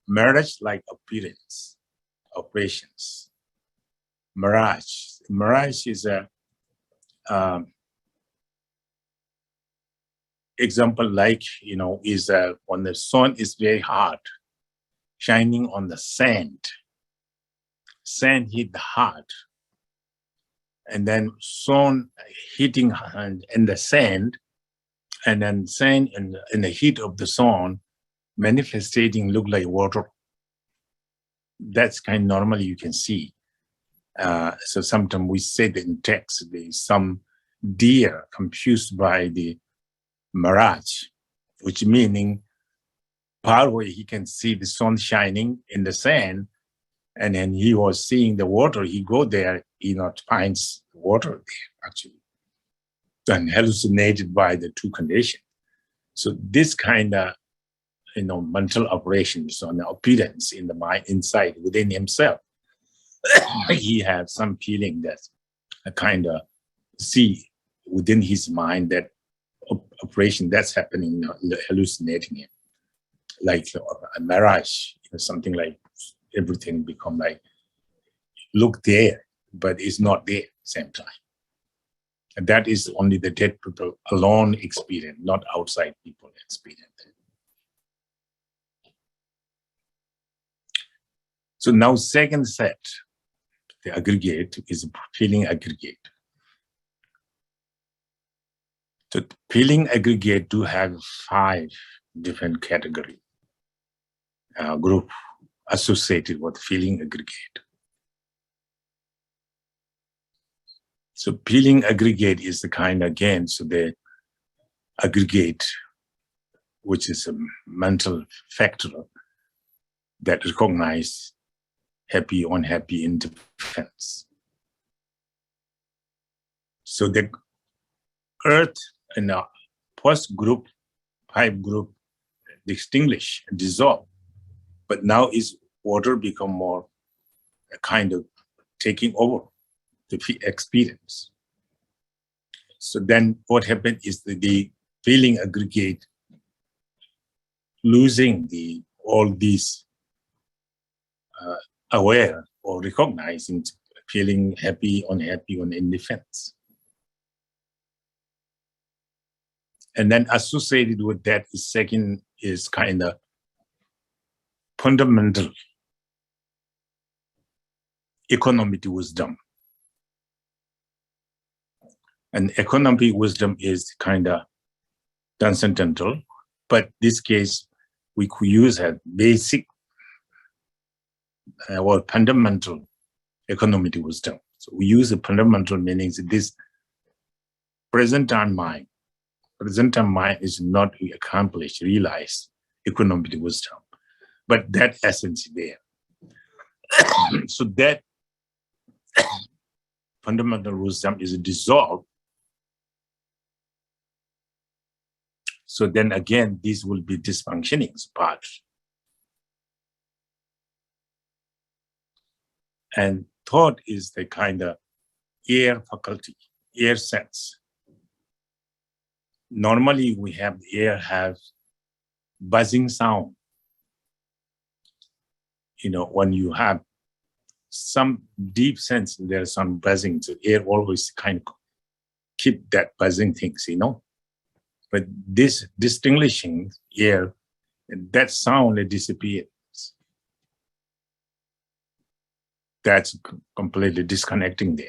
mirage-like appearance, operations. Mirage. Mirage is a example, like, is when the sun is very hot, shining on the sand. Sand hit the heart, and then sun hitting in the sand, and then sand in the heat of the sun manifesting look like water. That's kind of normally you can see. So sometimes we say that in text, there's some deer confused by the mirage, which meaning part where he can see the sun shining in the sand, and then he was seeing the water. He go there, he not finds water there actually, and hallucinated by the two conditions. So this kind of mental operations on the appearance in the mind inside within himself, he had some feeling that I kind of see within his mind that operation that's happening, hallucinating him, like a mirage, something like everything become like look there, but it's not there at the same time. And that is only the dead people alone experience, not outside people experience. So now second set, the aggregate is feeling aggregate. So feeling aggregate do have 5 different category group associated with feeling aggregate. So feeling aggregate is the kind, again, so the aggregate, which is a mental factor that recognize happy, unhappy, indifference. So the earth and the first group, 5 group, distinguish, dissolve. But now is water become more a kind of taking over the experience. So then what happened is the feeling aggregate losing all these aware or recognizing feeling happy, unhappy, or indifference. And then associated with that is second is kind of fundamental economic wisdom. And economic wisdom is kind of transcendental, but this case we could use a basic or fundamental economic wisdom. So we use the fundamental meanings. This present time mind is not accomplished, realize economic wisdom, but that essence is there. So that fundamental wisdom is dissolved. So then again, this will be dysfunctioning part. And thought is the kind of air faculty, air sense. Normally we have the air have buzzing sound. You know, when you have some deep sense, there's some buzzing, so air always kind of keep that buzzing things, you know. But this distinguishing air, that sound disappears. That's completely disconnecting there.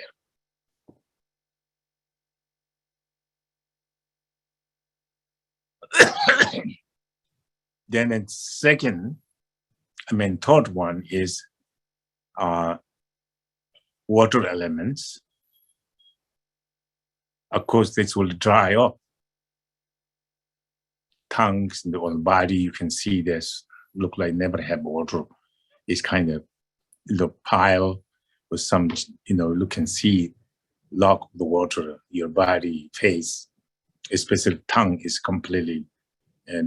Then the second, third one is water elements. Of course, this will dry up. Tongues in the whole body, you can see this look like never have water. It's kind of the pile with some, you can see lock of the water, your body, face, especially tongue is completely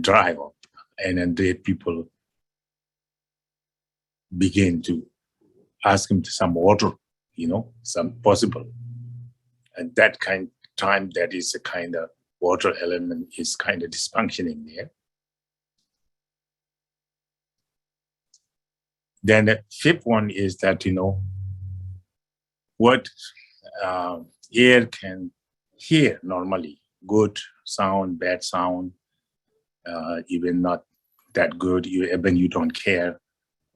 dry up. And then the people begin to ask him to some water, some possible. And that kind of time, that is a kind of water element is kind of dysfunctioning there. Then the fifth one is that, what air can hear normally, good sound, bad sound, even not that good, even you don't care,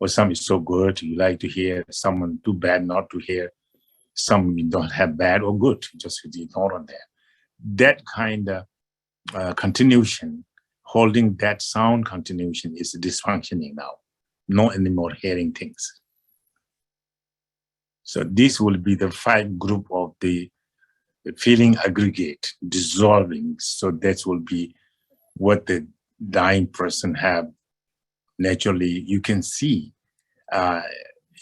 or some is so good, you like to hear, someone too bad not to hear, some you don't have bad or good, just ignore on that. That kind of continuation, holding that sound continuation is dysfunctioning now. No anymore hearing things. So this will be the 5 group of the feeling aggregate dissolving. So that will be what the dying person have. Naturally, you can see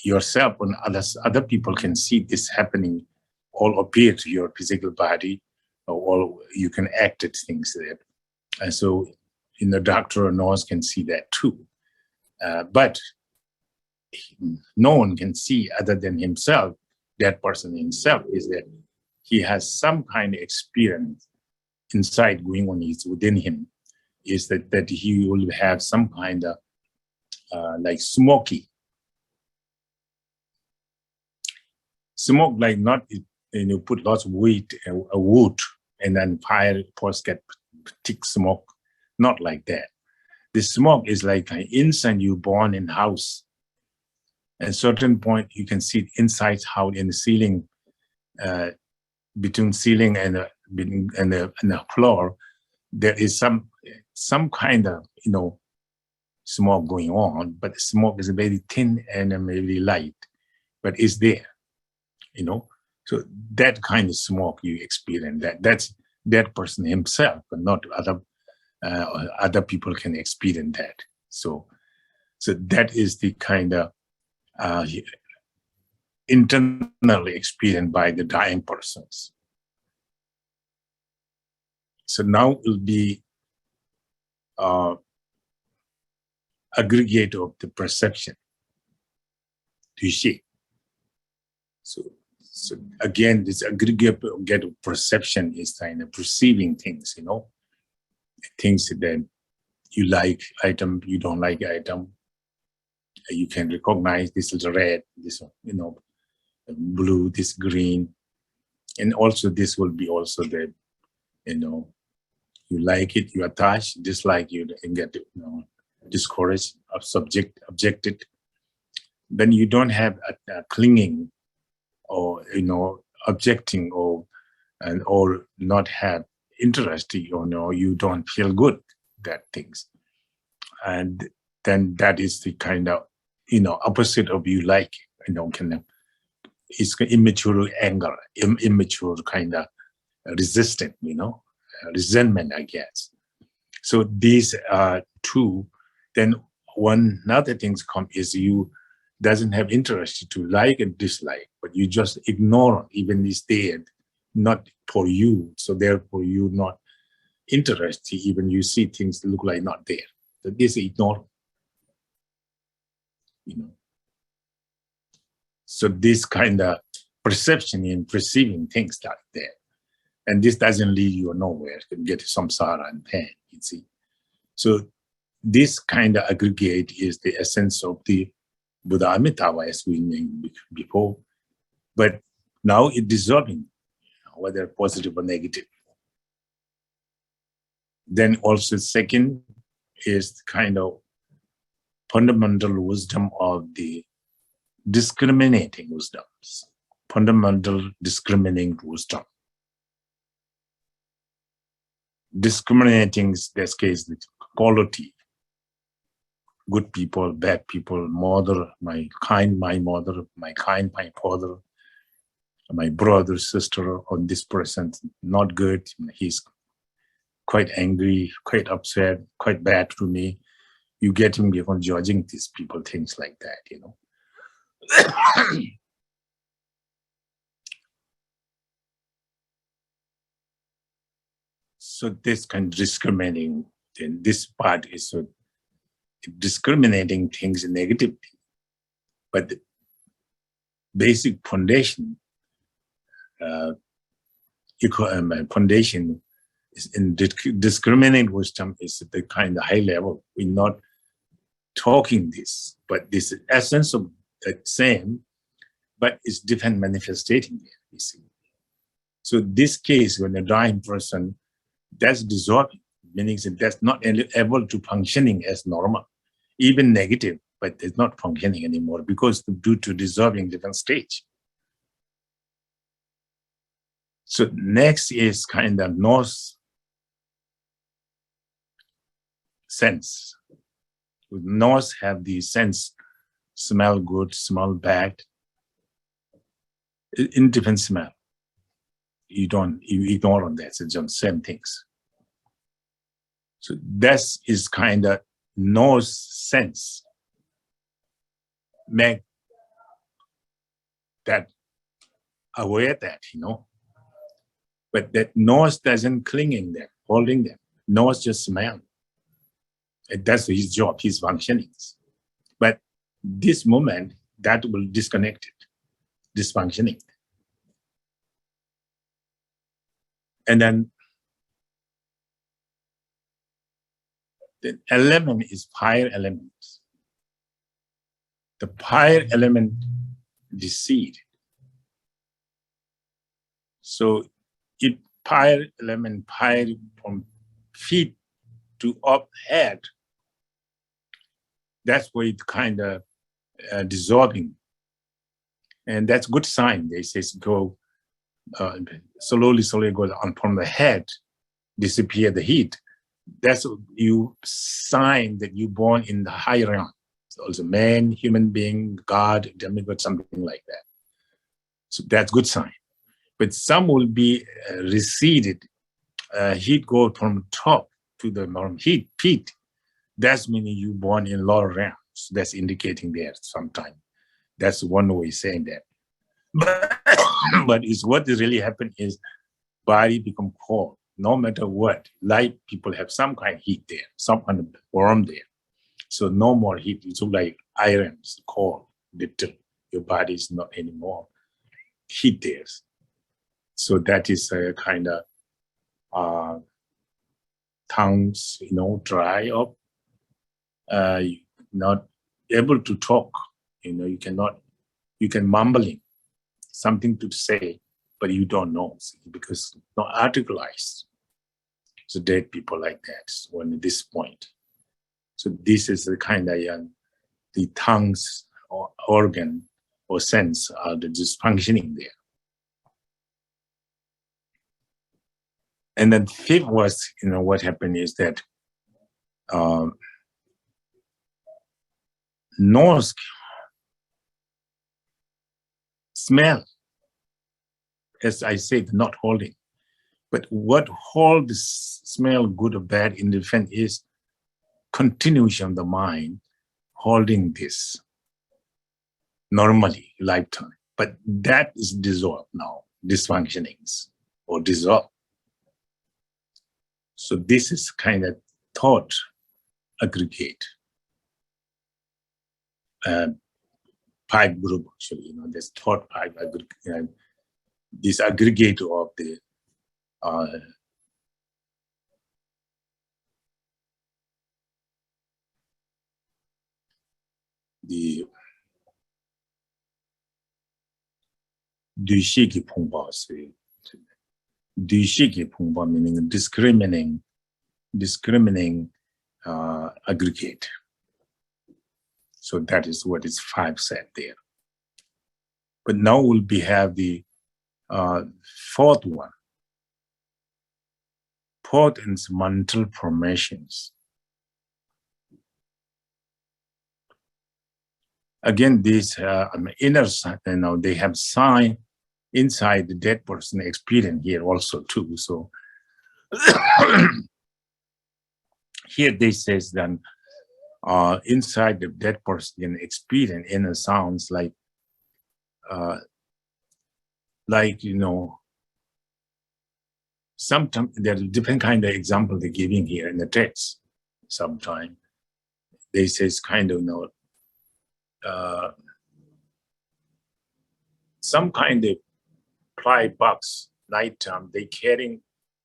yourself and other people can see this happening, all appear to your physical body, or you can act at things there. And so the doctor or nurse can see that too. But no one can see other than himself, that person himself, is that he has some kind of experience inside going on within him, is that he will have some kind of like smoky. Smoke, like not, you put lots of wood and then fire first get thick smoke, not like that. The smoke is like an instant you born in house, At a certain point, you can see inside how in the ceiling, between ceiling and the floor, there is some kind of smoke going on, but the smoke is very thin and maybe light, but it's there, So that kind of smoke you experience, that's that person himself, but not other people can experience that. So that is the kind of internally experienced by the dying persons. So now it will be aggregate of the perception. Do you see? So again, this aggregate of perception is kind of perceiving things, things that you like item, you don't like item. You can recognize this is red, this blue, this green, and also this will be also the, you like it, you attach, dislike you, and get discouraged, objected. Then you don't have a clinging or objecting or not have interest, you don't feel good that things, and then that is the kind of opposite of you like it's immature anger, immature kind of resistance, resentment, I guess. So these are two. Then one other things come is you doesn't have interest to like and dislike, but you just ignore even is there, not for you. So therefore you not interested, even you see things look like not there. So this ignore, So this kind of perception in perceiving things like that. And this doesn't lead you nowhere, you can get samsara and pain, you see. So this kind of aggregate is the essence of the Buddha Amitabha, as we named before. But now it's dissolving, whether positive or negative. Then also second is kind of fundamental wisdom of the discriminating wisdoms. Fundamental discriminating wisdom. Discriminating, in this case, the quality. Good people, bad people, mother, my kind, my mother, my kind, my father, my brother, sister, on this person, not good. He's quite angry, quite upset, quite bad to me. You get him before judging these people, things like that, So this kind of discriminating, then this part is so discriminating things negatively. But the basic foundation, foundation is in discriminating wisdom is the kind of high level. We're not talking this, but this essence of the same, but it's different manifesting here, you see. So this case, when a dying person, that's dissolving, meaning that that's not able to functioning as normal, even negative, but it's not functioning anymore because due to dissolving different stage. So next is kind of nose sense. Nose have the sense, smell good, smell bad, indifferent smell. You ignore on that, it's just same things. So that is kind of nose sense. Make that aware that, but that nose doesn't cling in them, holding them. Nose just smell. And that's his job, his functionings. But this moment, that will disconnect it, dysfunctioning. And then the element is fire element. The fire element deceive. So it fire element, fire from feet to up head. That's where it kind of dissolving. And that's good sign. They say go slowly goes on from the head, disappear the heat. That's you sign that you born in the higher realm. So it's a man, human being, God, demigod, something like that. So that's good sign. But some will be receded. Heat go from top to the heat peak. That's meaning you born in lower realms. That's indicating there sometime. That's one way of saying that. But it's what is really happened is body become cold. No matter what, light people have some kind of heat there, some kind of warm there. So no more heat. It's like irons, cold, little. Your body is not anymore heat there. So that is a kind of tongues, dry up. Not able to talk. You can mumbling something to say, but you don't know because not articulated. So dead people like that when at this point. So this is the kind of the tongues or organ or sense are the dysfunctioning there. And then fifth was, what happened is that nose, smell, as I said, not holding. But what holds smell good or bad in the defense is continuation of the mind holding this normally lifetime. But that is dissolved now, dysfunctionings or dissolved. So this is kind of thought aggregate. Pipe group, actually, this thought pipe, this aggregator of the Dushiki Pumba, Dushiki Pumba meaning discriminating aggregate. So that is what is 5 said there. But now we'll have the fourth one. Fourth is mental formations. Again, these inner, they have sign inside the dead person experience here also too. So here they says then inside the dead person experience inner sounds like sometimes there's a different kind of example they're giving here in the text. Sometimes they says kind of some kind of ply box nighttime, they carrying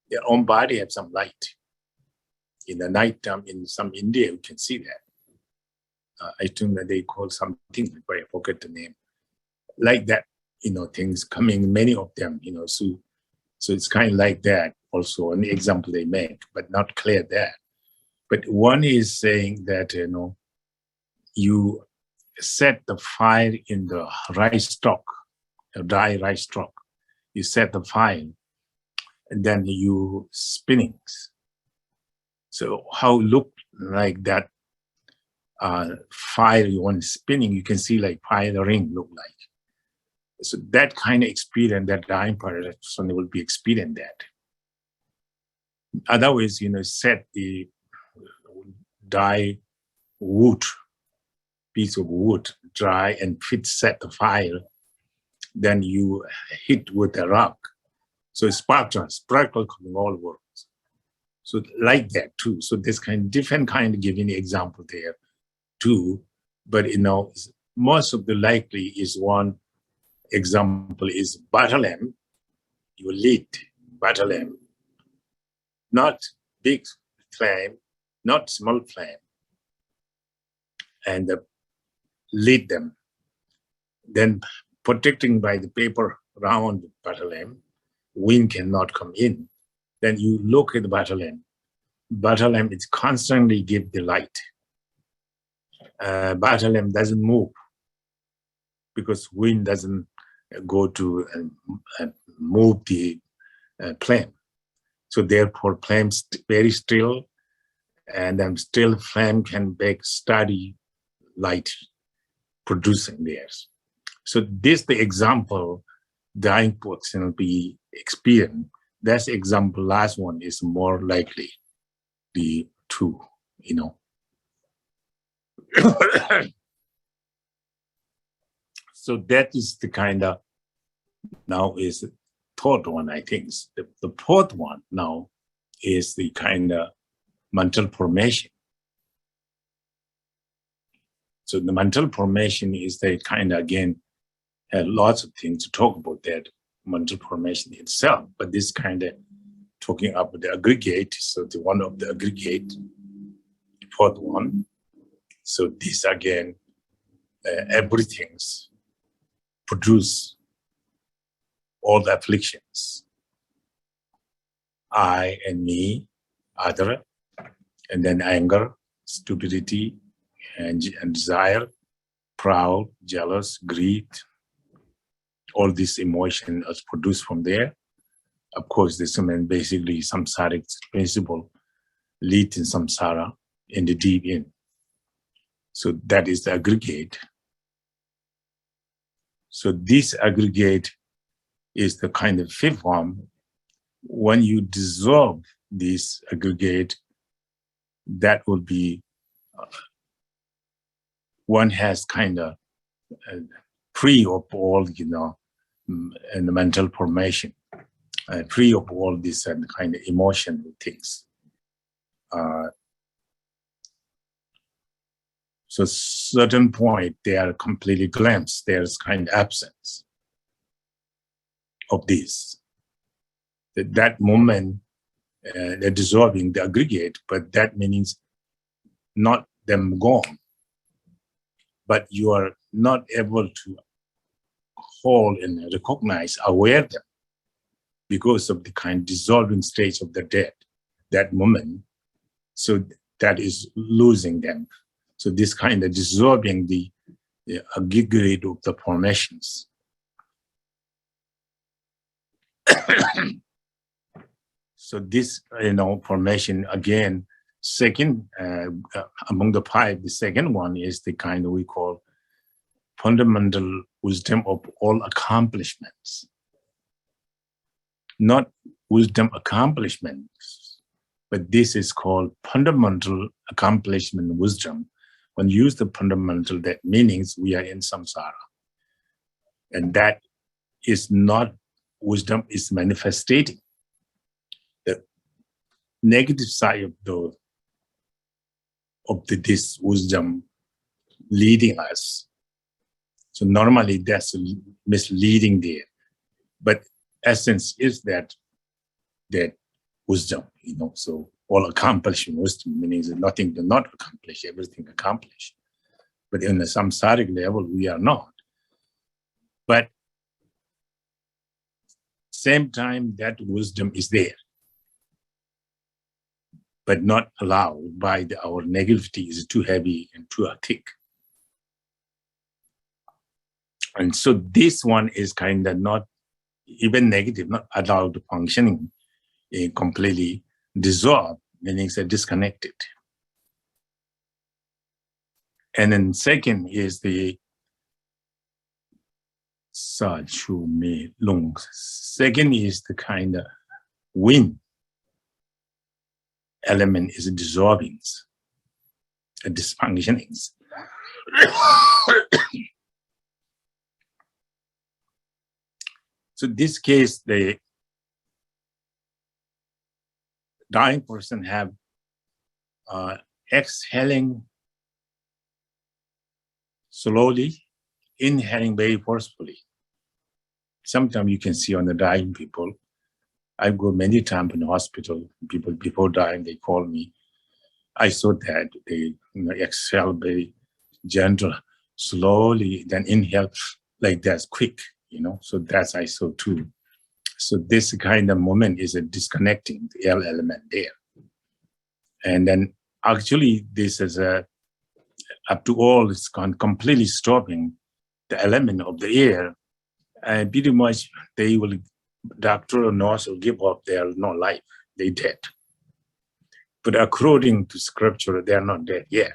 their own body have some light. In the nighttime in some India, you can see that. I think that they call something, but I forget the name. Like that, things coming, many of them, so it's kind of like that also, an example they make, but not clear that. But one is saying that, you set the fire in the rice stalk, a dry rice stalk. You set the fire, and then you spinnings. So how look like that fire you want spinning, you can see like fire ring look like. So that kind of experience, that dying person will be experiencing that. Otherwise, set the dry wood, piece of wood, dry and set the fire, then you hit with a rock. So sparkle coming all over. So like that too. So this kind of different kind of giving example there too. But most of the likely is one example is battle lamp. You lead battle lamp, not big flame, not small flame, and lead them. Then protecting by the paper around the battle lamp, wind cannot come in. Then you look at the battle lamp. Battle lamp is constantly give the light. Battle lamp doesn't move. because wind doesn't go to move the flame. So therefore, flame very still, and then still flame can make steady light producing theirs. So this the example dying person will be experienced. That's example. Last one is more likely the two, you know. So that is the kind of now is the third one, I think. The fourth one now is the kind of mental formation. So the mental formation is the kind of, again, lots of things to talk about that mental formation itself, but this kind of talking about the aggregate, so the one of the aggregate, fourth one. So this again, everything's produce all the afflictions. I and me, other, and then anger, stupidity, and desire, proud, jealous, greed. All this emotion is produced from there. Of course, this is basically samsaric principle lead in samsara in the deep end. So that is the aggregate. So this aggregate is the kind of fifth form. When you dissolve this aggregate, that will be one has kind of free of all, you know, and the mental formation, free of all this and kind of emotional things. So certain point they are completely glimpsed. There's kind of absence of this. That moment, they're dissolving the aggregate, but that means not them gone, but you are not able to hold and recognize, aware them because of the kind of dissolving stage of the dead, that moment. So that is losing them. So this kind of dissolving the aggregate of the formations. So this, you know, formation again, second, among the five, the second one is the kind of we call fundamental wisdom of all accomplishments. Not wisdom accomplishments, but this is called fundamental accomplishment wisdom. When you use the fundamental, that means we are in samsara. And that is not wisdom, is manifesting. The negative side of this wisdom leading us. So normally that's misleading there. But essence is that wisdom, you know, so all accomplishment wisdom means nothing to not accomplish, everything accomplished. But in the samsaric level, we are not. But same time, that wisdom is there, but not allowed by our negativity is too heavy and too thick. And so this one is kind of not even negative, not allowed to functioning, completely dissolved, meaning it's disconnected. And then second is the Sa Chu Me Lung. Second is the kind of wind element is dissolving, dysfunctioning. So this case, the dying person have exhaling slowly, inhaling very forcefully. Sometimes you can see on the dying people. I go many times in the hospital. People before dying, they call me. I saw that they exhale very gentle, slowly, then inhale like that, quick. You know, so that's I saw too. So this kind of moment is a disconnecting the L element there. And then actually this is up to all, it's completely stopping the element of the air, and pretty much they will, doctor or nurse will give up their no life, they dead. But according to scripture, they are not dead yet.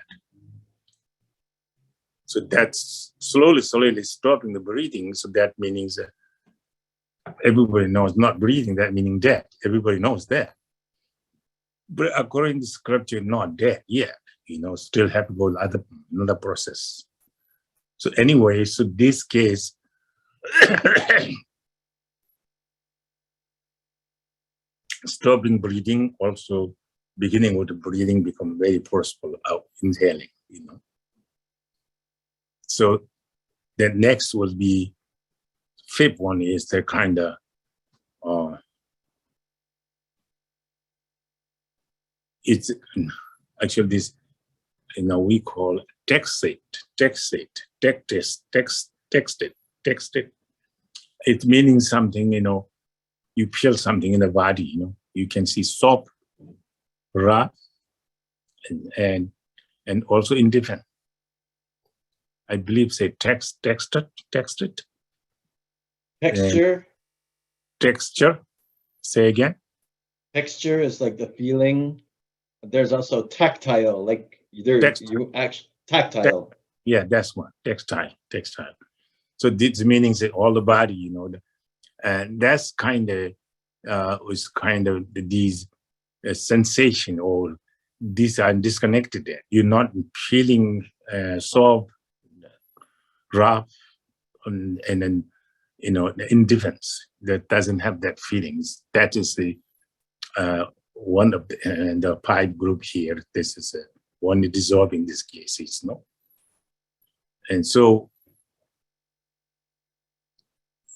So that's slowly stopping the breathing. So that means everybody knows not breathing, that meaning dead. Everybody knows that. But according to scripture, not dead yet. Still have to go another process. So anyway, so this case, stopping breathing, also beginning with the breathing become very forceful out, inhaling, So the next will be, fifth one is the kind of, it's actually this, we call texted. It's meaning something, you feel something in the body, you can see soft, rough, and also indifferent. I believe say texted. Texture. Texture. Say again. Texture is like the feeling. There's also tactile, like you actually tactile. Yeah, that's one. Textile. So this meaning that all the body, and that's kind of was kind of these sensation, or these are disconnected there. You're not feeling soft, rough, and then the indifference that doesn't have that feelings. That is the one of the pipe group here. This is one dissolving this case, and so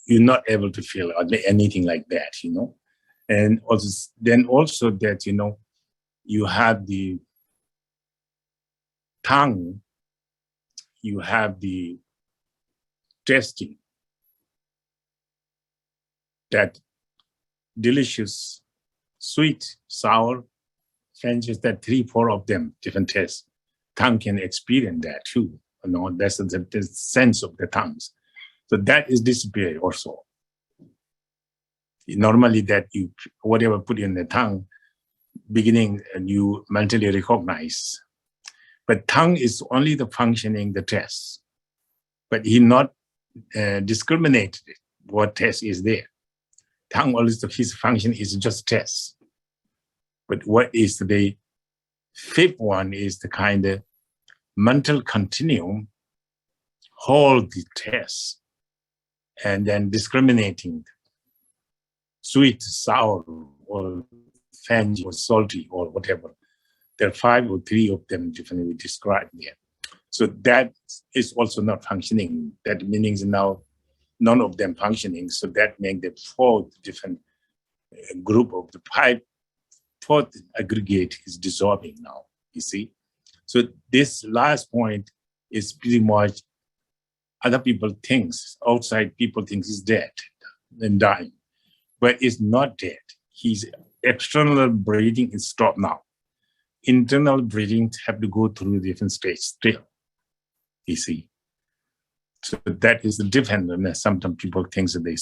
you're not able to feel anything like that, and also that you have the tongue, you have the tasting, that delicious, sweet, sour, changes that 3-4 of them, different tastes. Tongue can experience that too. That's the sense of the tongues. So that is disappeared also. Normally that you, whatever put in the tongue, beginning and you mentally recognize. But tongue is only the functioning, the test. But he not discriminated what test is there. Tongue always, his function is just test. But what is the fifth one is the kind of mental continuum, hold the test, and then discriminating sweet, sour, or tangy, or salty, or whatever. There are 5 or 3 of them differently described there. So that is also not functioning. That means now none of them functioning. So that makes the 4th different group of the 4th aggregate is dissolving now, you see. So this last point is pretty much other people thinks, outside people thinks he's dead and dying, but it's not dead. His external breathing is stopped now. Internal breathing have to go through different stages still, you see. So that is the difference. And sometimes people think that they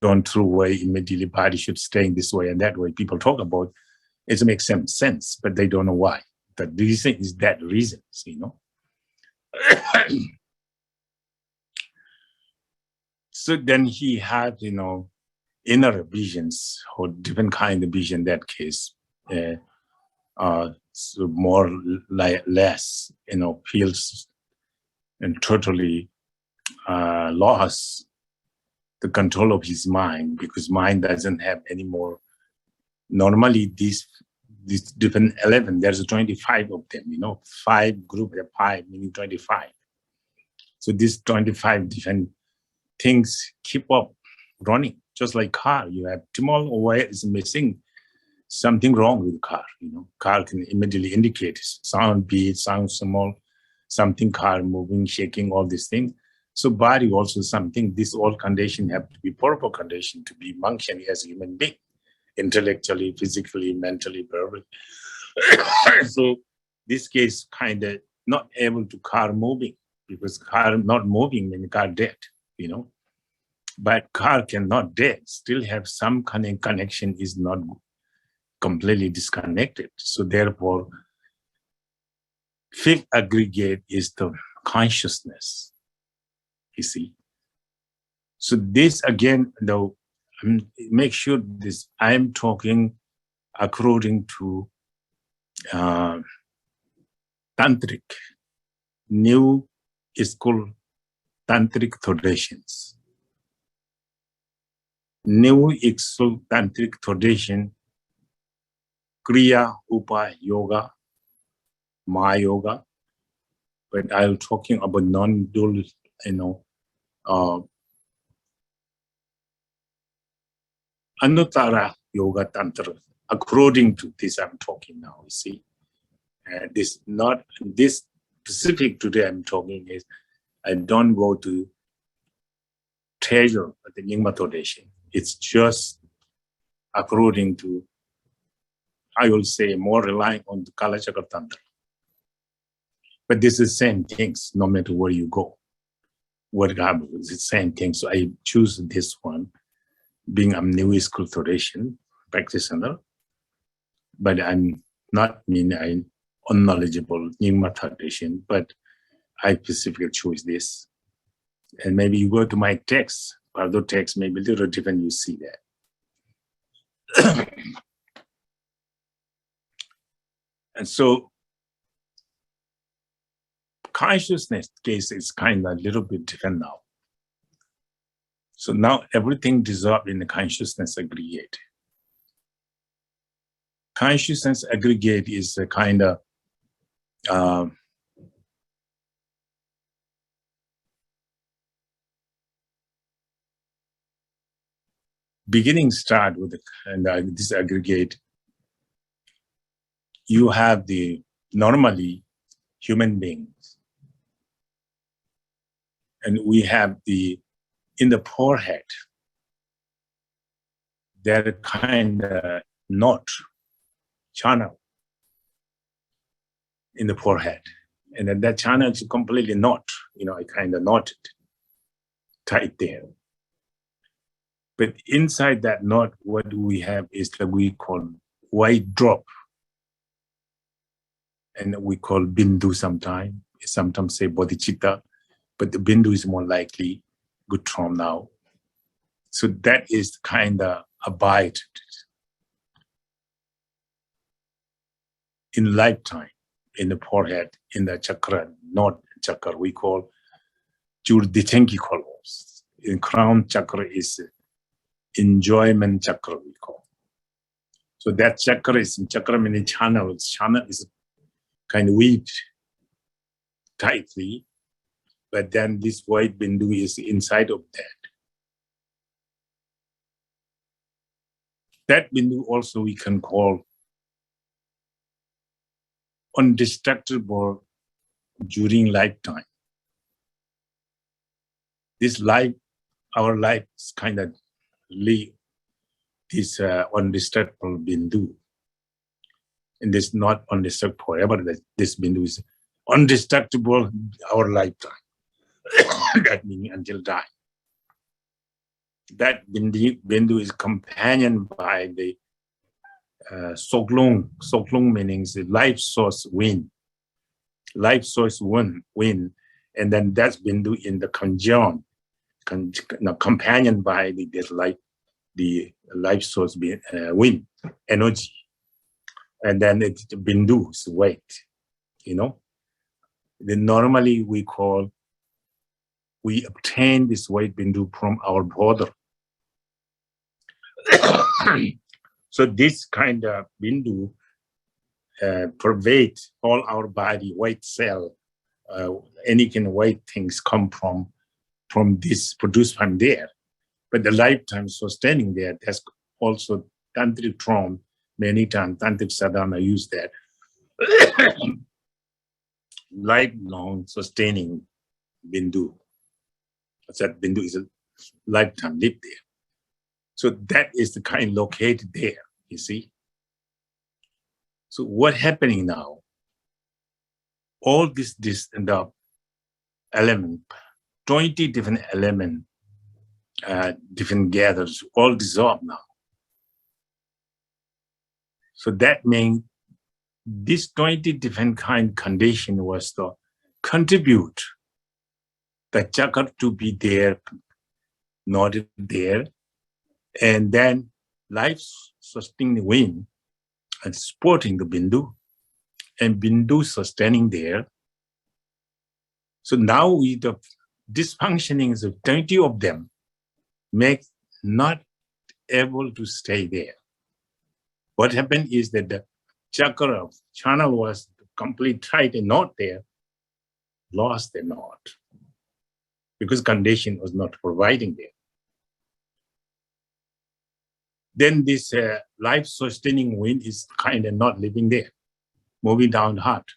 gone through way immediately body should stay in this way and that way. People talk about it makes some sense, but they don't know why. The reason is that reason, So then he had, inner visions or different kind of vision in that case. So more less, feels and totally lost the control of his mind, because mind doesn't have any more. Normally, these different 11, there's 25 of them, 5 group, 5 meaning 25. So these 25 different things keep up running, just like car. You have small wire is missing, something wrong with the car. Car can immediately indicate sound, beat, sound small, something car moving, shaking, all these things. So body also something. This all condition have to be proper condition to be functioning as a human being, intellectually, physically, mentally, verbally. So this case kind of not able to car moving. because car not moving when car dead, you know. But car cannot dead, still have some kind of connection, is not completely disconnected. So therefore, fifth aggregate is the consciousness, you see. So this again, though, make sure this, I'm talking according to tantric, new school tantric traditions. New school tantric tradition, Kriya, Upa, Yoga, Ma Yoga, but I'm talking about non-dual, you know, Anuttara Yoga Tantra. According to this, I'm talking now. You see, this not this specific today. I'm talking is I don't go to treasure the Nyingma tradition. It's just according to, I will say, more relying on the Kalachakra Tantra. But this is the same things, no matter where you go. What happens, it's the same thing. So I choose this one, being a new school tradition practitioner, but I'm not I'm unknowledgeable Nyingma tradition, but I specifically choose this. And maybe you go to my text, Bardo text, maybe a little different, you see that. And so consciousness case is kind of a little bit different now. So now everything dissolved in the consciousness aggregate. Consciousness aggregate is a kind of beginning start with this aggregate. You have the normally human beings, and we have the in the forehead, there kind of knot channel in the forehead, and then that channel is completely knot, you know, I kind of knotted tight there. But inside that knot, what we have is that we call white drop, and we call bindu sometimes say bodhicitta, but the bindu is more likely, good term now. So that is kind of abide in lifetime, in the forehead, in the chakra, not chakra, we call Jurdichenki colors. In crown chakra is enjoyment chakra, we call. So that chakra is in chakra many channels. Channel is kind of weaved tightly, but then this white bindu is inside of that. That bindu also we can call undestructible during lifetime. This life, our life is kind of live this undestructible bindu. And this not undestructible forever, this bindu is undestructible our lifetime. That means until die. That bindu is companioned by the soklung. Soklung means the life source wind. Life source wind, and then that's bindu in the conjunct, companioned by the life source wind energy, and then it's bindu's weight. You know, then normally we obtain this white bindu from our brother. So this kind of bindu pervade all our body, white cell, any kind of white things come from this, produced from there. But the lifetime sustaining there, that's also tantric term. Many times tantric sadhana use that. Lifelong sustaining bindu. That bindu is a lifetime lived there. So that is the kind located there, you see. So what happening now? All this and the element, 20 different elements, different gathers, all dissolved now. So that means this 20 different kind condition was to contribute the chakra to be there, not there, and then life-sustaining wind and supporting the bindu, and bindu sustaining there. So now with the dysfunctionings of 20 of them make not able to stay there. What happened is that the chakra channel was complete tight and not there, lost the knot, because condition was not providing there. Then this life-sustaining wind is kind of not living there, moving down the heart.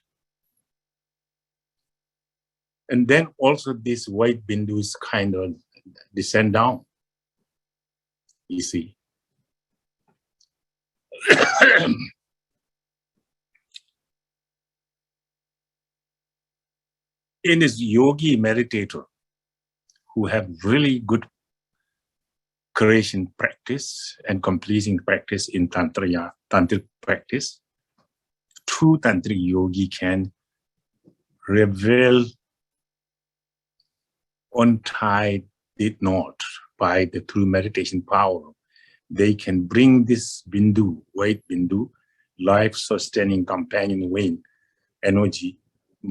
And then also this white bindu is kind of descend down, you see. In this yogi meditator who have really good creation practice and completing practice in tantric practice, true tantric yogi can reveal untie the knot by the true meditation power. They can bring this bindu, white bindu, life-sustaining companion wind energy,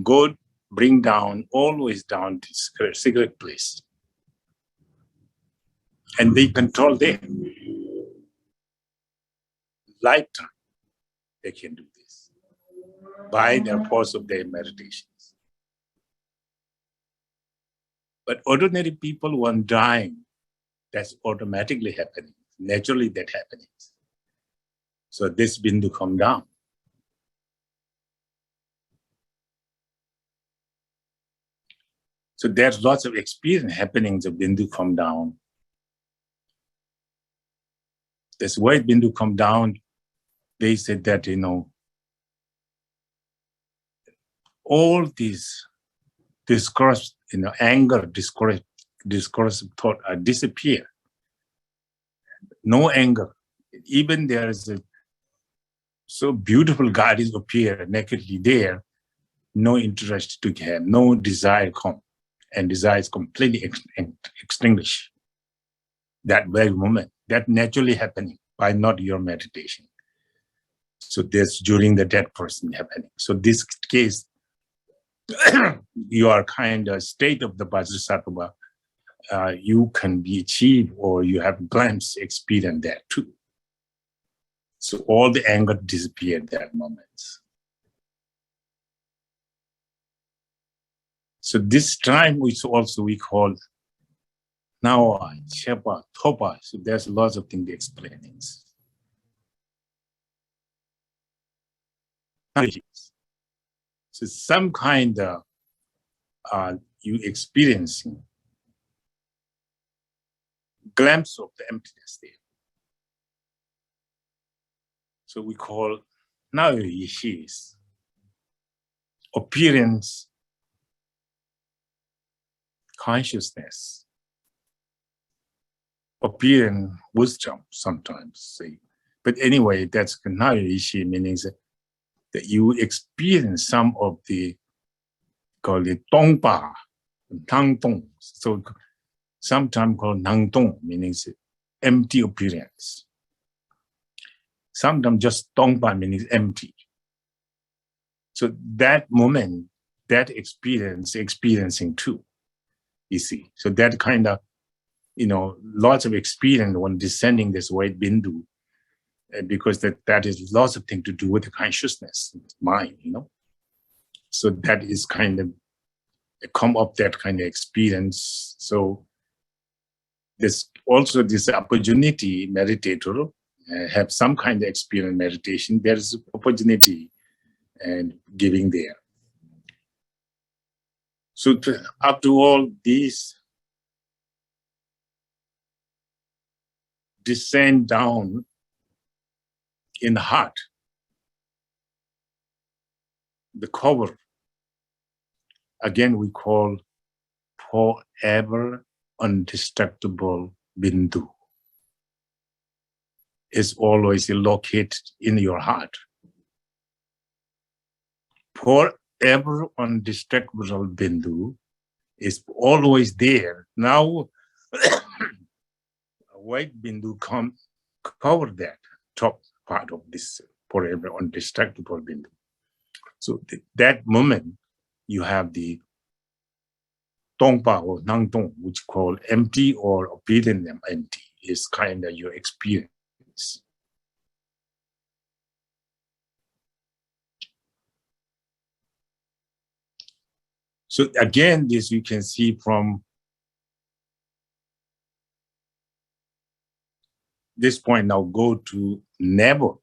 go bring down, always down to secret place. And they control their lifetime. They can do this by the force of their meditations. But ordinary people, when dying, that's automatically happening. Naturally, that happening. So this bindu come down. So there's lots of experience happenings of bindu come down. This white bindu come down, they said that, you know, all these discourse, you know, anger, discoursive thought disappear. No anger. Even there is a so beautiful God is appear nakedly there, no interest to have, no desire come, and desire is completely extinguished. That very moment, that naturally happening by not your meditation. So this during the dead person happening. So this case, you are kind of state of the Vajrasattva, you can be achieved or you have glimpse experience that too. So all the anger disappeared that moment. So this time which also we call Nawa, Chepa, Topa. So there's lots of things explaining. So some kind of you experiencing glimpse of the emptiness there. So we call now Yishis appearance consciousness, appearance wisdom sometimes say. But anyway, that's now Yishi meaning that you experience some of the called it Tongpa, Tang Tong. So sometimes called Nang Tong, meaning empty appearance. Sometimes just Tongpa meaning empty. So that moment, that experiencing too, you see. So that kind of, you know, lots of experience when descending this white bindu, because that is lots of things to do with the consciousness, mind, you know. So that is kind of come up that kind of experience. So this also this opportunity meditator have some kind of experience meditation. There's opportunity and giving there. So after all these descend down in the heart, the cover, again we call forever indestructible Bindu is always located in your heart. Forever indestructible Bindu is always there. Now, white Bindu cover that top part of this forever indestructible Bindu. So that moment, you have the Tongpa or Nangtong, which call empty or obedient empty, is kind of your experience. So again, this you can see from this point. Now go to navel.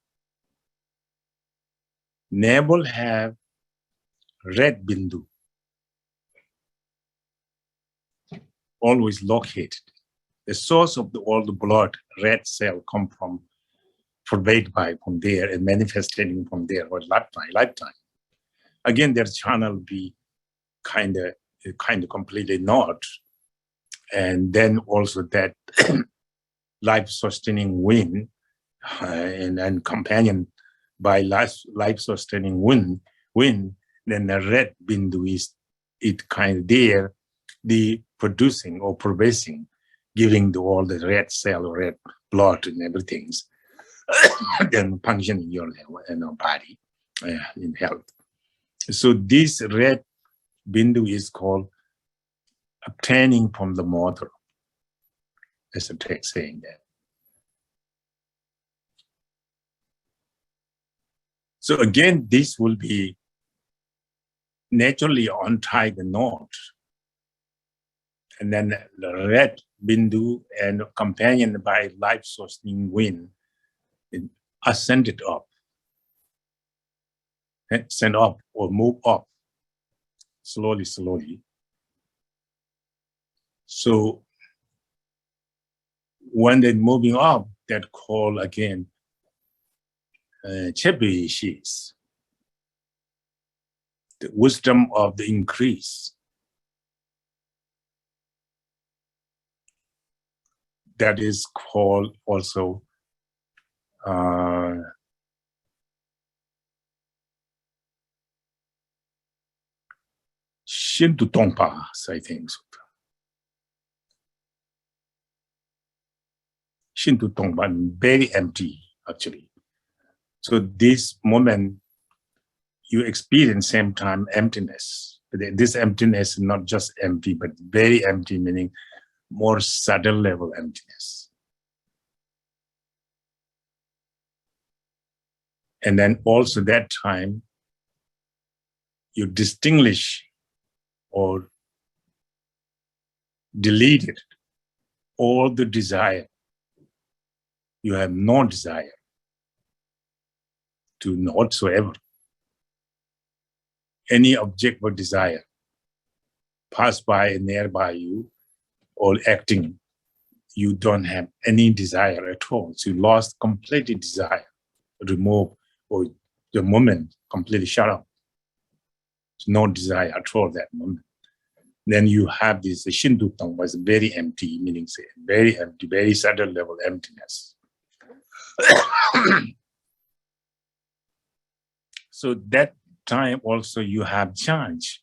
Navel have red bindu, always located. The source of all the blood, red cell, come from pervaded by from there and manifesting from there or lifetime. Again, their channel be kind of completely not, and then also that life-sustaining wind and companion by life-sustaining wind, then the red bindu is it kind of there, the producing or pervading, giving to all the red cell or red blood and everything, then function in your body in health. So this red bindu is called obtaining from the mother. As the text saying that. So again, this will be naturally untie the knot. And then the red bindu and companioned by life-sustaining wind ascended up, send up or move up slowly. So when they're moving up, that call again Chebi Shis, the wisdom of the increase. That is called also Shintu Tongpa, I think. Shintu Tongpa, very empty, actually. So this moment, you experience same time emptiness. This emptiness is not just empty, but very empty, meaning more subtle level emptiness. And then also that time, you distinguish or deleted all the desire. You have no desire to whatsoever. Any object or desire pass by and nearby you or acting, you don't have any desire at all. So you lost completely desire, remove, or the moment completely shut up. No desire at all that moment. Then you have this Shindutang was very empty, meaning very empty, very subtle level emptiness. So that time also you have chance.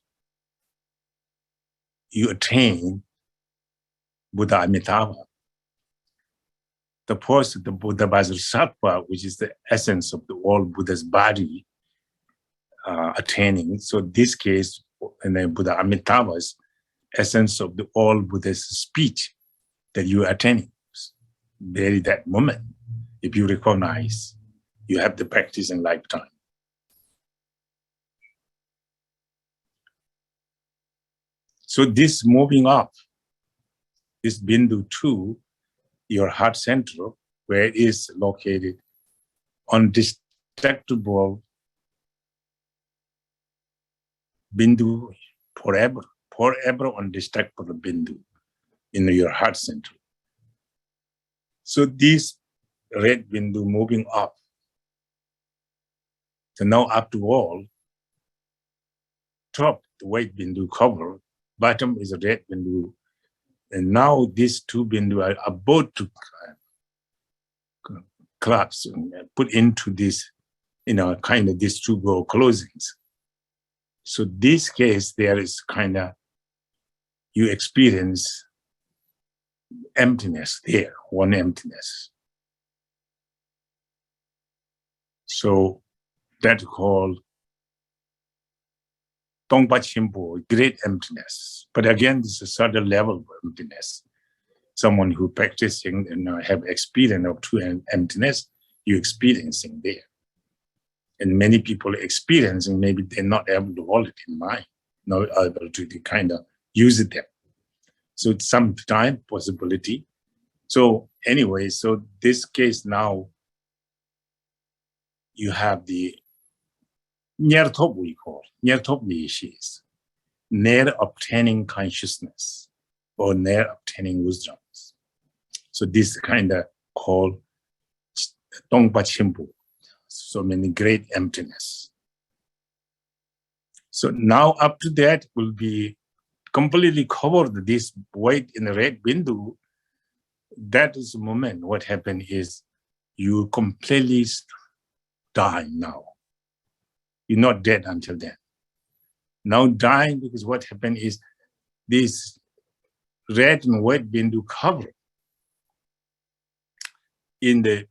You attain Buddha Amitabha. The post of the Buddha Vajrasattva, which is the essence of the all Buddha's body, attaining. So this case, and then Buddha Amitabha's essence of the all Buddha's speech that you are attaining. Very that moment, if you recognize, you have the practice in lifetime. So this moving up, this Bindu to your heart center, where it is located, undestructible Bindu forever undestructible Bindu in your heart center. So this red Bindu moving up. So now after all, top the white Bindu cover, bottom is a red bindu. And now these two bindu are about to collapse, put into this, kind of these two go closings. So this case, there is kind of, you experience emptiness there, one emptiness. So that's called Tongpa Chimpo, great emptiness. But again, this is a certain level of emptiness. Someone who practicing and have experience of true emptiness, you experiencing there. And many people experiencing, maybe they're not able to hold it in mind, not able to kind of use it there. So it's some time possibility. So anyway, so this case now, you have the Nyertop we call, Nyertop is near obtaining consciousness or near obtaining wisdom. So this kind of called Tongpa Chimpu, so many great emptiness. So now up to that will be completely covered this white in the red bindu. That is the moment what happened is you completely die now. You're not dead until then. Now dying because what happened is this red and white bindu cover in the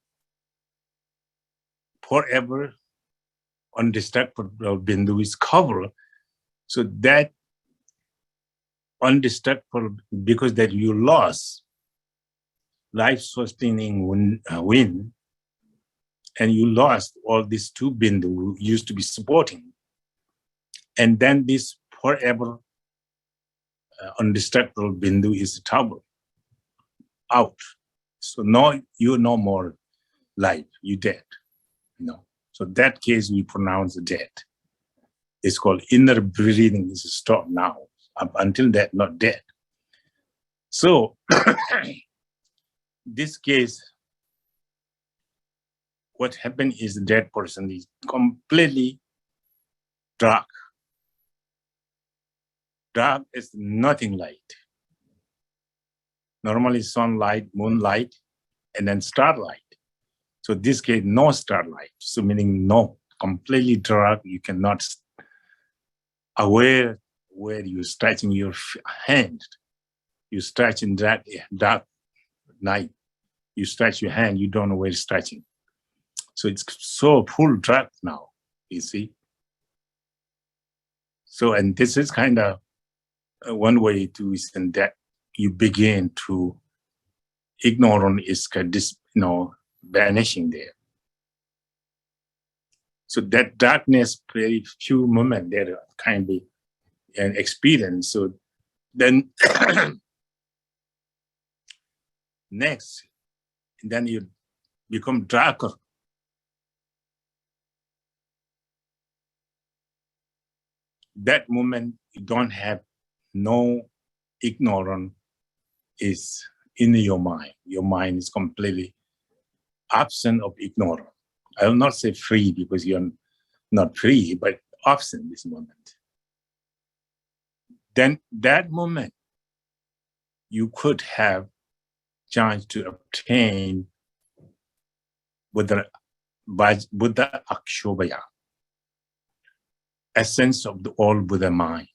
forever undestructible bindu is covered. So that undestructible, because that you lost life-sustaining wind, and you lost all these two bindu used to be supporting. And then this forever undestructible bindu is trouble out. So now you're no more life, you dead. So that case we pronounce dead. It's called inner breathing is stopped now. Up until that, not dead. So this case, what happened is the dead person is completely dark. Dark is nothing light. Normally sunlight, moonlight, and then starlight. So this case, no starlight. So meaning no, completely dark. You cannot aware where you're stretching your hand. You stretch in that dark night. You stretch your hand, you don't know where it's stretching. So it's so full dark now, you see. So, and this is kind of one way to is that you begin to ignorance is this, vanishing there. So that darkness, very few moments there can be an experience. So then next, then you become darker. That moment you don't have no ignorance is in your mind. Your mind is completely absent of ignorance. I will not say free because you're not free, but absent this moment. Then that moment you could have chance to obtain Buddha Akshobhaya, essence of the all Buddha mind.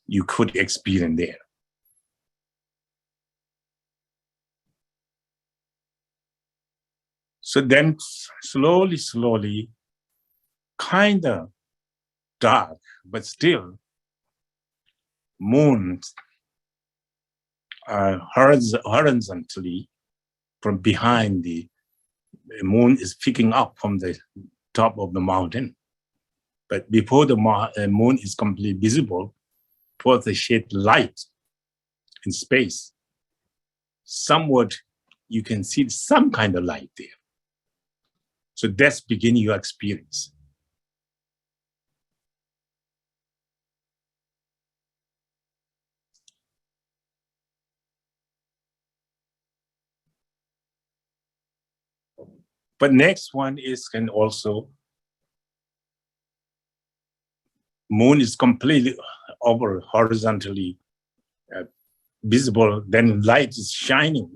You could experience there. So then slowly, kind of dark, but still moon horizontally from behind the moon is picking up from the top of the mountain. But before the moon is completely visible, for the shed light in space, somewhat you can see some kind of light there. So that's beginning your experience. But next one is can also moon is completely over horizontally visible, then light is shining.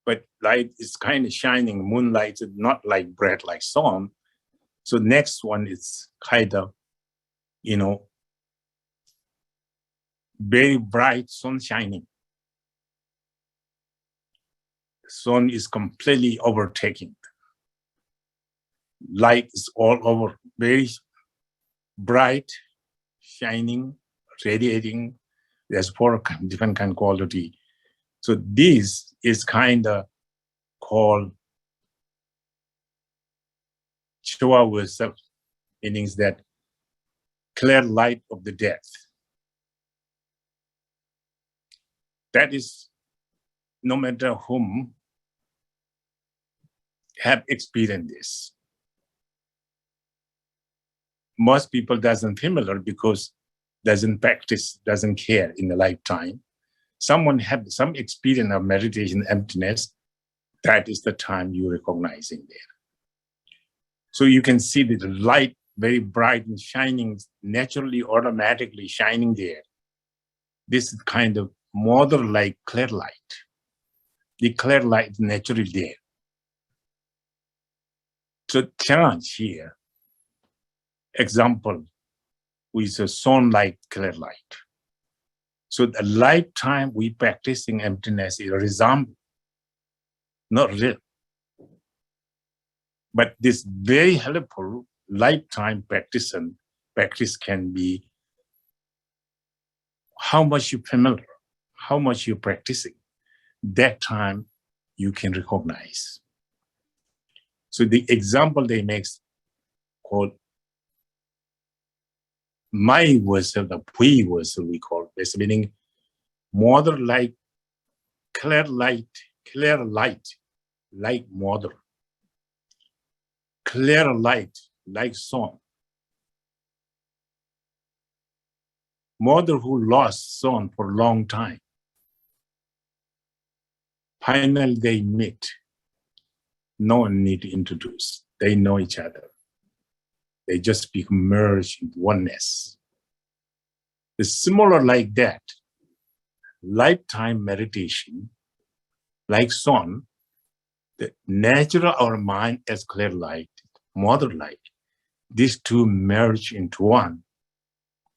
But light is kind of shining, moonlight is not like bright like sun. So next one is kind of, very bright sun shining. Sun is completely overtaking. Light is all over, very bright, shining, radiating. There's 4 different kind of quality. So this is kind of called Showa Versa, meaning that clear light of the death. That is, no matter whom have experienced this. Most people doesn't familiar because doesn't practice, doesn't care in the lifetime. Someone have some experience of meditation emptiness, that is the time you recognizing there. So you can see the light very bright and shining, naturally, automatically shining there. This is kind of more like clear light. The clear light is naturally there. So challenge here, example, with a sunlight, clear light. So the lifetime we practicing emptiness is resemble, not real. But this very helpful lifetime practice can be how much you familiar, how much you're practicing. That time you can recognize. So the example they make called my vessel, the Pui vessel we call this, meaning mother like clear light, like mother. Clear light, like sun. Mother who lost son for a long time. Finally, they meet. No one need to introduce. They know each other. They just become merged into oneness. It's similar like that. Lifetime meditation, like sun, the nature of our mind as clear light, mother light, these two merge into one,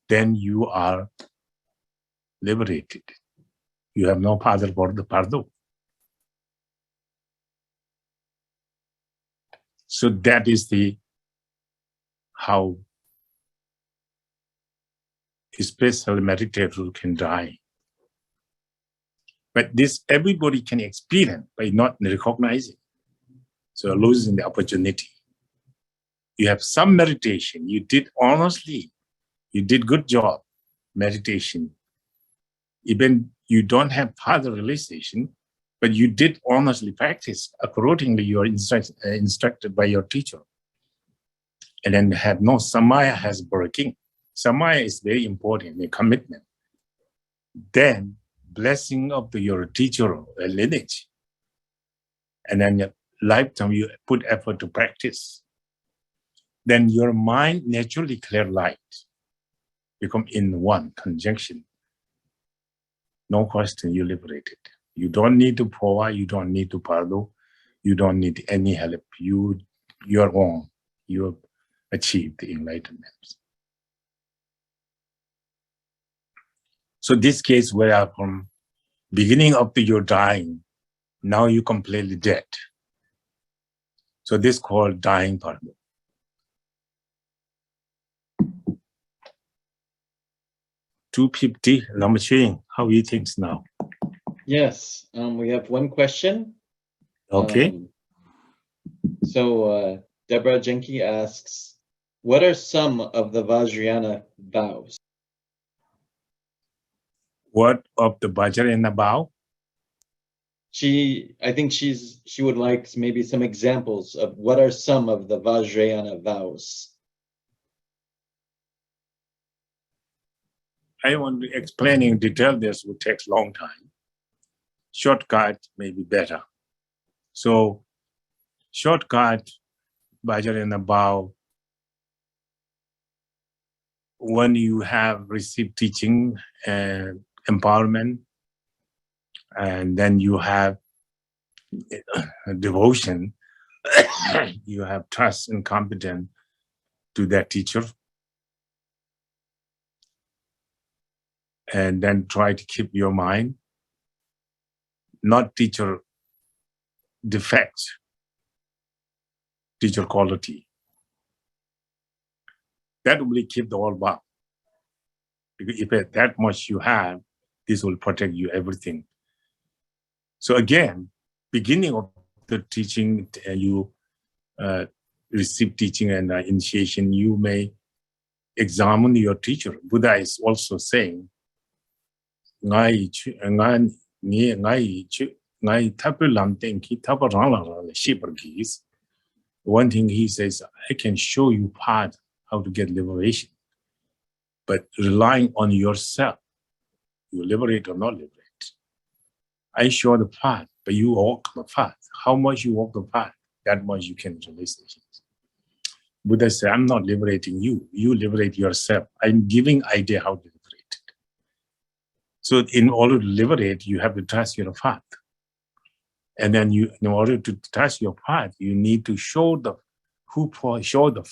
then you are liberated. You have no father for the Bardo. So that is the how a special meditator can die. But this everybody can experience by not recognizing. So losing the opportunity. You have some meditation, you did honestly, you did good job, meditation. Even you don't have father realization, but you did honestly practice accordingly you are instructed by your teacher. And then have no samaya has working. Samaya is very important, a commitment. Then blessing of your teacher lineage. And then lifetime you put effort to practice. Then your mind naturally clear light, become in one conjunction. No question, you liberated. You don't need to provide, you don't need to Bardo, you don't need any help. Your own, you have achieved the enlightenment. So this case where from beginning up to your dying, now you completely dead. So this called dying Bardo. $250, Lama Ching, how you think now? Yes, we have one question. Okay. So Deborah Jenke asks, what are some of the Vajrayana vows? What of the Vajrayana vow? I think she would like maybe some examples of what are some of the Vajrayana vows. I want to explain in detail this would take a long time. Shortcut may be better. So shortcut, Vajrayana vow, when you have received teaching and empowerment, and then you have devotion, you have trust and competence to that teacher, and then try to keep your mind, not teacher defect, teacher quality. That will keep the all back. Because if that much you have, this will protect you everything. So again, beginning of the teaching, you receive teaching and initiation, you may examine your teacher. Buddha is also saying, one thing he says, I can show you path how to get liberation, but relying on yourself, you liberate or not liberate. I show the path, but you walk the path. How much you walk the path, that much you can release the things. Buddha said, I'm not liberating you. You liberate yourself. I'm giving idea how to liberate it. So in order to liberate, you have to trust your path. And then you, in order to trust your path, you need to show the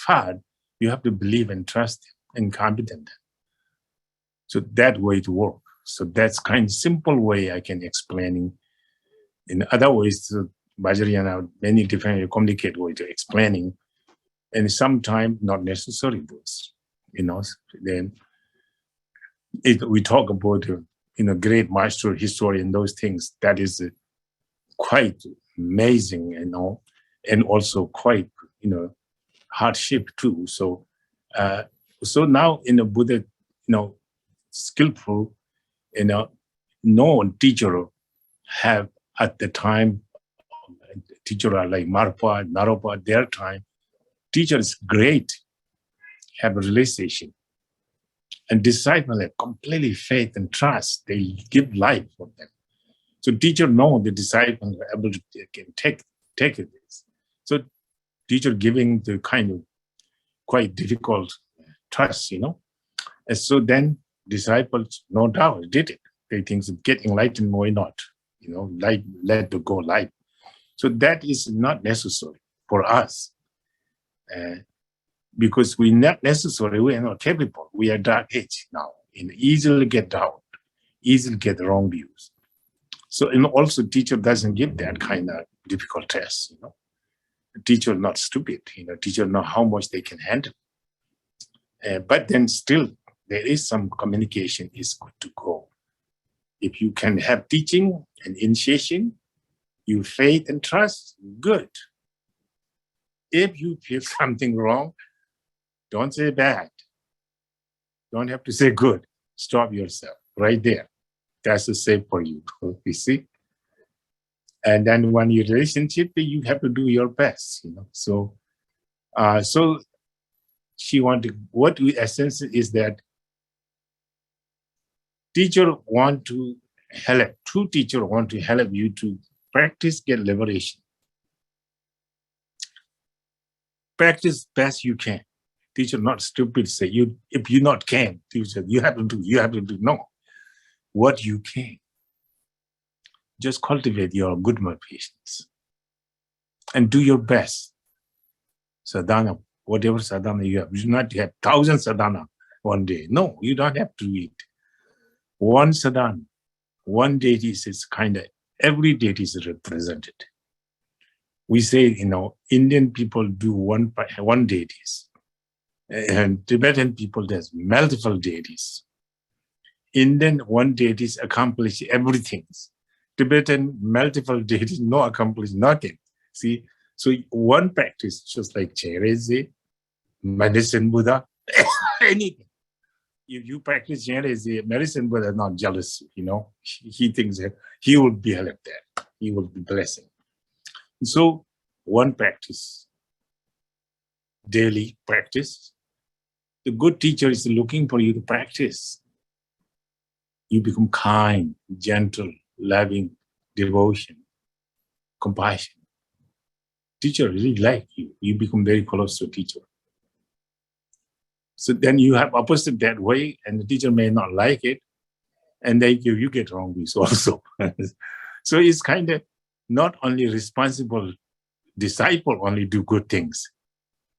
path. You have to believe and trust and competent. So that way to work. So that's kind of simple way I can explain. In other ways, Vajrayana, many different complicated way to explaining, and sometimes not necessary those. Then we talk about great master history and those things. That is quite amazing, and also quite hardship too. So now in the Buddha, skillful, no teacher have at the time, teacher are like Marpa, Naropa, their time, teachers great, have a realization. And disciples have completely faith and trust. They give life for them. So teacher know the disciples are able to take this. So teacher giving the kind of quite difficult trust, And so then disciples, no doubt, did it. They think get enlightened, why not? Let go life. So that is not necessary for us. Because we not necessary, we are not capable. We are dark age now, and easily get doubt, easily get the wrong views. So, and also teacher doesn't give that kind of difficult test, The teacher not stupid, teacher know how much they can handle. But then still, there is some communication is good to go. If you can have teaching and initiation, you faith and trust, good. If you feel something wrong, don't say bad. Don't have to say good. Stop yourself right there. That's the safe for you, you see? And then when your relationship, you have to do your best, So, she wanted, what we essence is that teacher want to help, true teacher want to help you to practice, get liberation. Practice best you can. Teacher not stupid say, if you not can, teacher, you have to do, no. What you can. Just cultivate your good patience. And do your best. Sadhana, whatever sadhana you have. You do not have 1,000 sadhana one day. No, you don't have to eat. One sadhana, one deity is kind of, every deity is represented. We say, Indian people do one deities. And Tibetan people, there's multiple deities. Indian one deities accomplish everything. Tibetan multiple deities no accomplish nothing. See, so one practice, just like Chereze, medicine Buddha, anything. If you practice Chereze, medicine Buddha is not jealous, He thinks that he will be helped there. He will be blessing. So one practice, daily practice. The good teacher is looking for you to practice. You become kind, gentle, loving, devotion, compassion. Teacher really like you. You become very close to teacher. So then you have opposite that way, and the teacher may not like it, and they give you get wrong views also. So it's kind of not only responsible disciple only do good things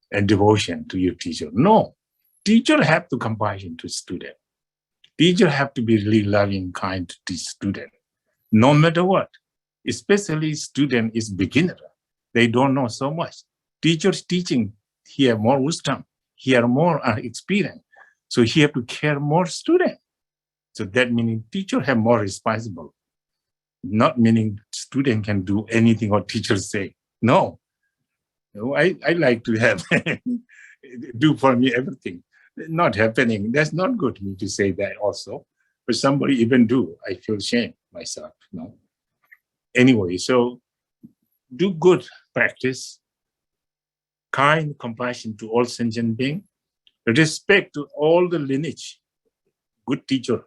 and devotion to your teacher. No, teacher have to compassion to student. Teacher have to be really loving, kind to the student, no matter what. Especially student is beginner. They don't know so much. Teachers teaching, he have more wisdom, he have more experience. So he have to care more student. So that meaning teacher have more responsible. Not meaning student can do anything what teachers say. No, I like to have do for me everything. Not happening. That's not good to me to say that also. But somebody even do, I feel shame myself. No. Anyway, so do good practice, kind compassion to all sentient beings, respect to all the lineage, good teacher,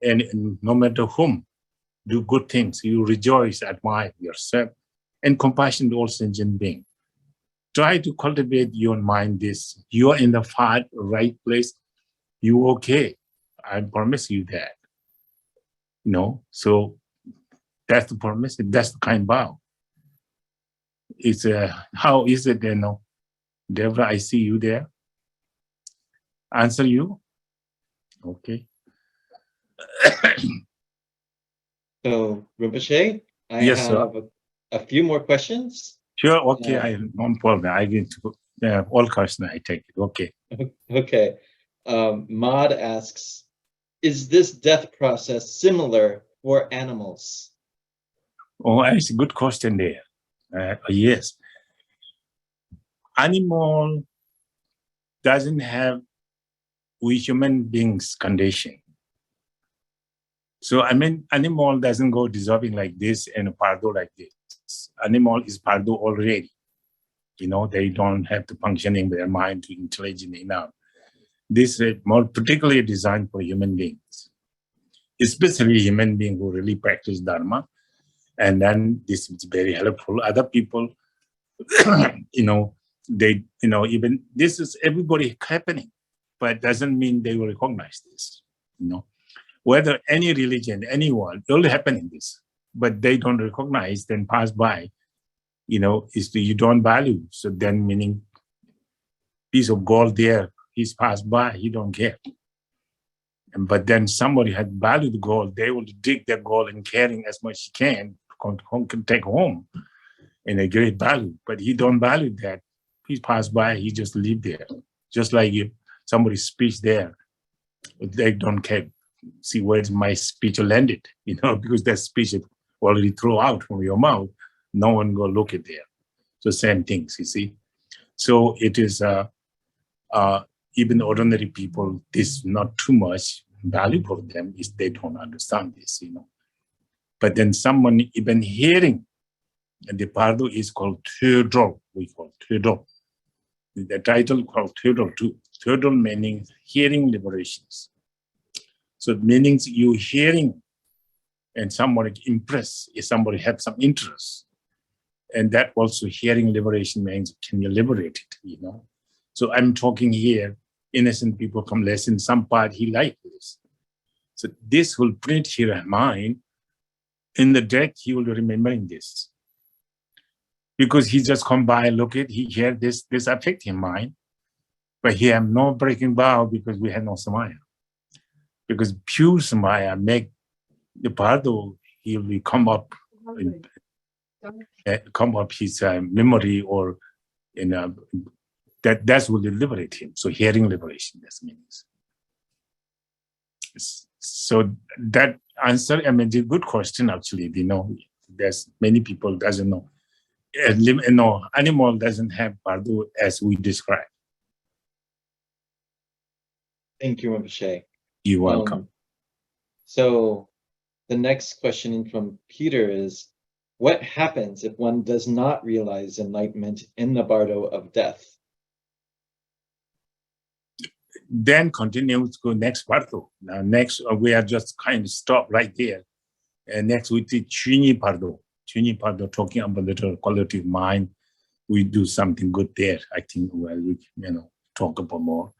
and no matter whom, do good things. You rejoice, admire yourself, and compassion to all sentient beings. Try to cultivate your mind this. You are in the right place. You okay. I promise you that. So that's the promise. That's the kind vow. It's how is it then? Deborah, I see you there. Answer you. Okay. So, Rinpoche, I Yes, have a few more questions. Sure. Okay. I no problem. I get to all questions. I take it. Okay. Okay. Maud asks, is this death process similar for animals? Oh, that's a good question there. Yes. Animal doesn't have we human beings condition. So I mean, animal doesn't go dissolving like this and Bardo like this. Animal is Bardo already. They don't have the functioning their mind to intelligent enough. This is more particularly designed for human beings, especially human beings who really practice Dharma. And then this is very helpful. Other people, they, even this is everybody happening, but doesn't mean they will recognize this, Whether any religion, anyone, it will happen in this, but they don't recognize, then pass by, is you don't value. So then meaning piece of gold there, he's passed by, he don't care. But then somebody had valued gold, they will dig that gold and carrying as much as he can take home in a great value. But he don't value that. He passed by, he just live there. Just like if somebody's speech there, they don't care. See where's my speech landed, because that speech is already thrown out from your mouth. No one go look at there. So same things, you see. So it is even ordinary people, this is not too much value for them is they don't understand this, But then someone even hearing, and the Bardo is called Theodor, we call Theodor. The title called Theodor too. Theodor meaning hearing liberations. So it means you hearing and somebody impressed, if somebody have some interest. And that also hearing liberation means can you liberate it, So I'm talking here, innocent people come listen, some part he like this. So this will print here in mind. In the death, he will be remembering this. Because he just come by, look at, he hear this affect his mind. But he have no breaking vow because we have no samaya. Because pure samaya make the Bardo, he will come up his memory or that will liberate him. So hearing liberation, that means. So that answer, it's a good question actually. There's many people doesn't know. Animal doesn't have Bardo as we describe. Thank you, Rinpoche. You're welcome. So the next question from Peter is, what happens if one does not realize enlightenment in the Bardo of Death? Then continue to go next Bardo. Now next, we are just kind of stop right there. And next we teach Chuni Bardo. Chuni Bardo talking about the quality of mind. We do something good there. I think, talk about more.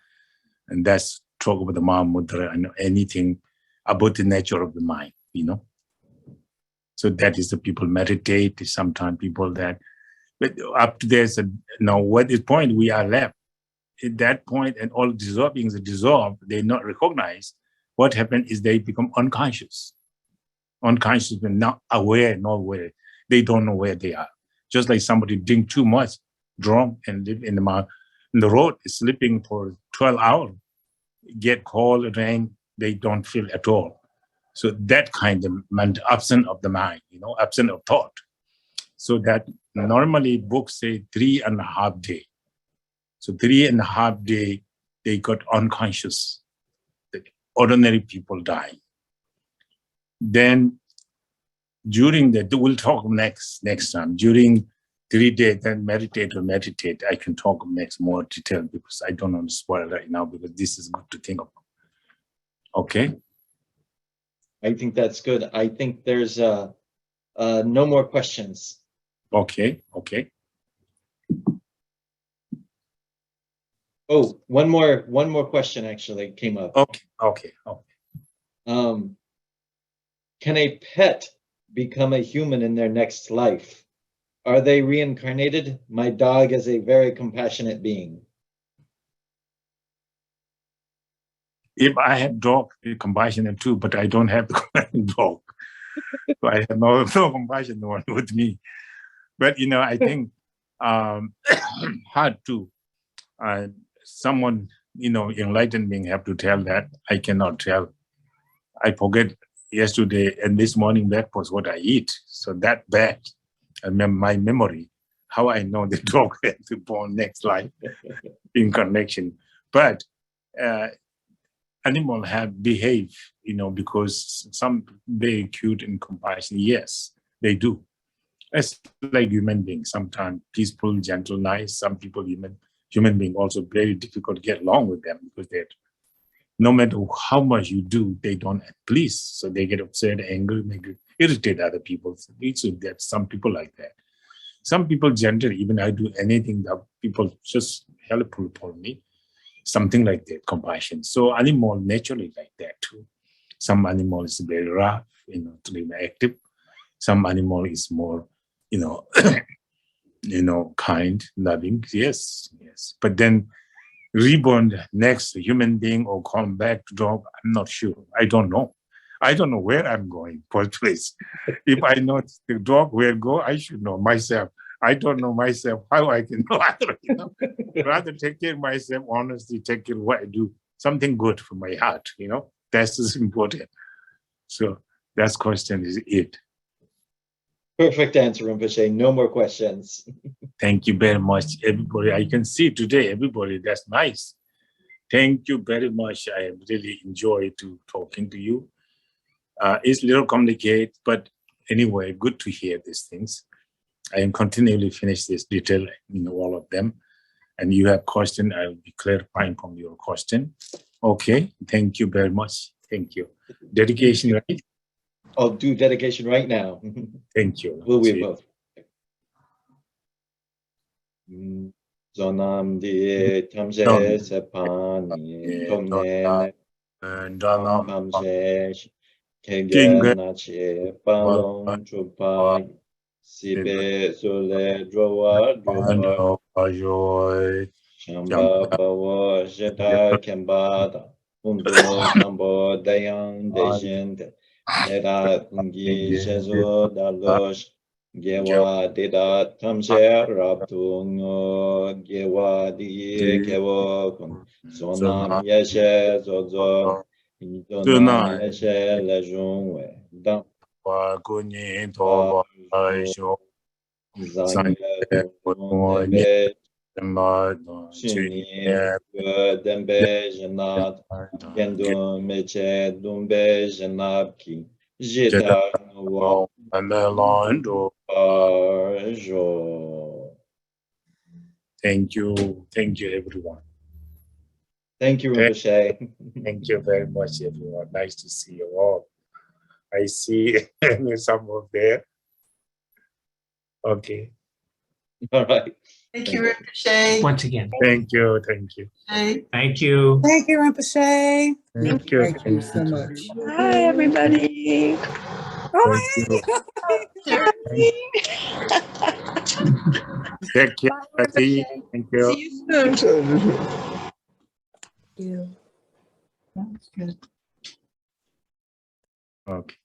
And that's talk about the Mahamudra and anything about the nature of the mind, So that is the people meditate. Sometimes people that, but up to there's now what this point we are left. At that point, and all dissolving is dissolved, they not recognize. What happened is they become unconscious. Unconscious and not aware, not aware. They don't know where they are. Just like somebody drink too much, drunk, and live in the road, sleeping for 12 hours, get cold, rain, they don't feel at all. So that kind of absence of the mind, absence of thought. So that normally books say 3.5 days. So 3.5 days, they got unconscious. The ordinary people die. Then during we'll talk next time. During 3 days, then meditate. I can talk next more detail because I don't want to spoil right now because this is good to think about. Okay. I think that's good. I think there's no more questions. Okay. Oh, one more question actually came up. Okay. Can a pet become a human in their next life? Are they reincarnated? My dog is a very compassionate being. If I have dog, compassionate too, but I don't have dog. So I have no compassion one with me. But, I think hard to someone, enlightened being have to tell that. I cannot tell. I forget yesterday and this morning that was what I eat. So that bad. My memory, how I know the dog has to born next life in connection. But animals have behaved, because some very cute and compassionate. Yes, they do. It's like human beings, sometimes peaceful, gentle, nice. Some people, human being also very difficult to get along with them because no matter how much you do, they don't please. So they get upset, angry, maybe irritate other people. So that some people like that. Some people gentle, even I do anything that people just helpful for me. Something like that, compassion. So animal naturally like that too. Some animal is very rough, active. Some animal is more, kind, loving. Yes. But then reborn next human being or come back to dog, I'm not sure. I don't know. I don't know where I'm going, first place. If I know the dog where go, I should know myself. I don't know myself how I can know other, rather take care of myself, honestly take care of what I do, something good for my heart, that's just important. So that question is it. Perfect answer, Rinpoche. No more questions. Thank you very much, everybody. I can see today, everybody, that's nice. Thank you very much. I have really enjoyed talking to you. It's a little complicated, but anyway, good to hear these things. I am continually finish this detail, all of them. And you have question, I will be clarifying from your question. Okay, thank you very much. Thank you. Dedication, right? I'll do dedication right now. Thank you. Will we both? Zonam di tamse sepani tomne tamse kege nache palong chupai sibe sule drowa drowa shamba bawa jeta kembada undu kambo dayang dejinde nera kungi shezo dalosh gewa deda tamse rabtungo gewa di kewo kun sonam yeshe zozo sonam yeshe lejungwe dam wa kunyi to wa sho zanye nebe shini dembe jenat gendo meche dumbe jenapki jeta wa Thank you everyone. Thank you, Rinpoche. Thank you very much, everyone. Nice to see you all. I see some of there. Okay. All right. Thank you, Rinpoche. Once again, Thank you. Thank you. Rinpoche. thank you. Thank you, Rinpoche. Thank you. Thank you so much. Hi, everybody. Oh, Thank you. Jeremy. Take care, Bye, Patty. Rinpoche. Thank you. See you soon. Thank you. That's good. Okay.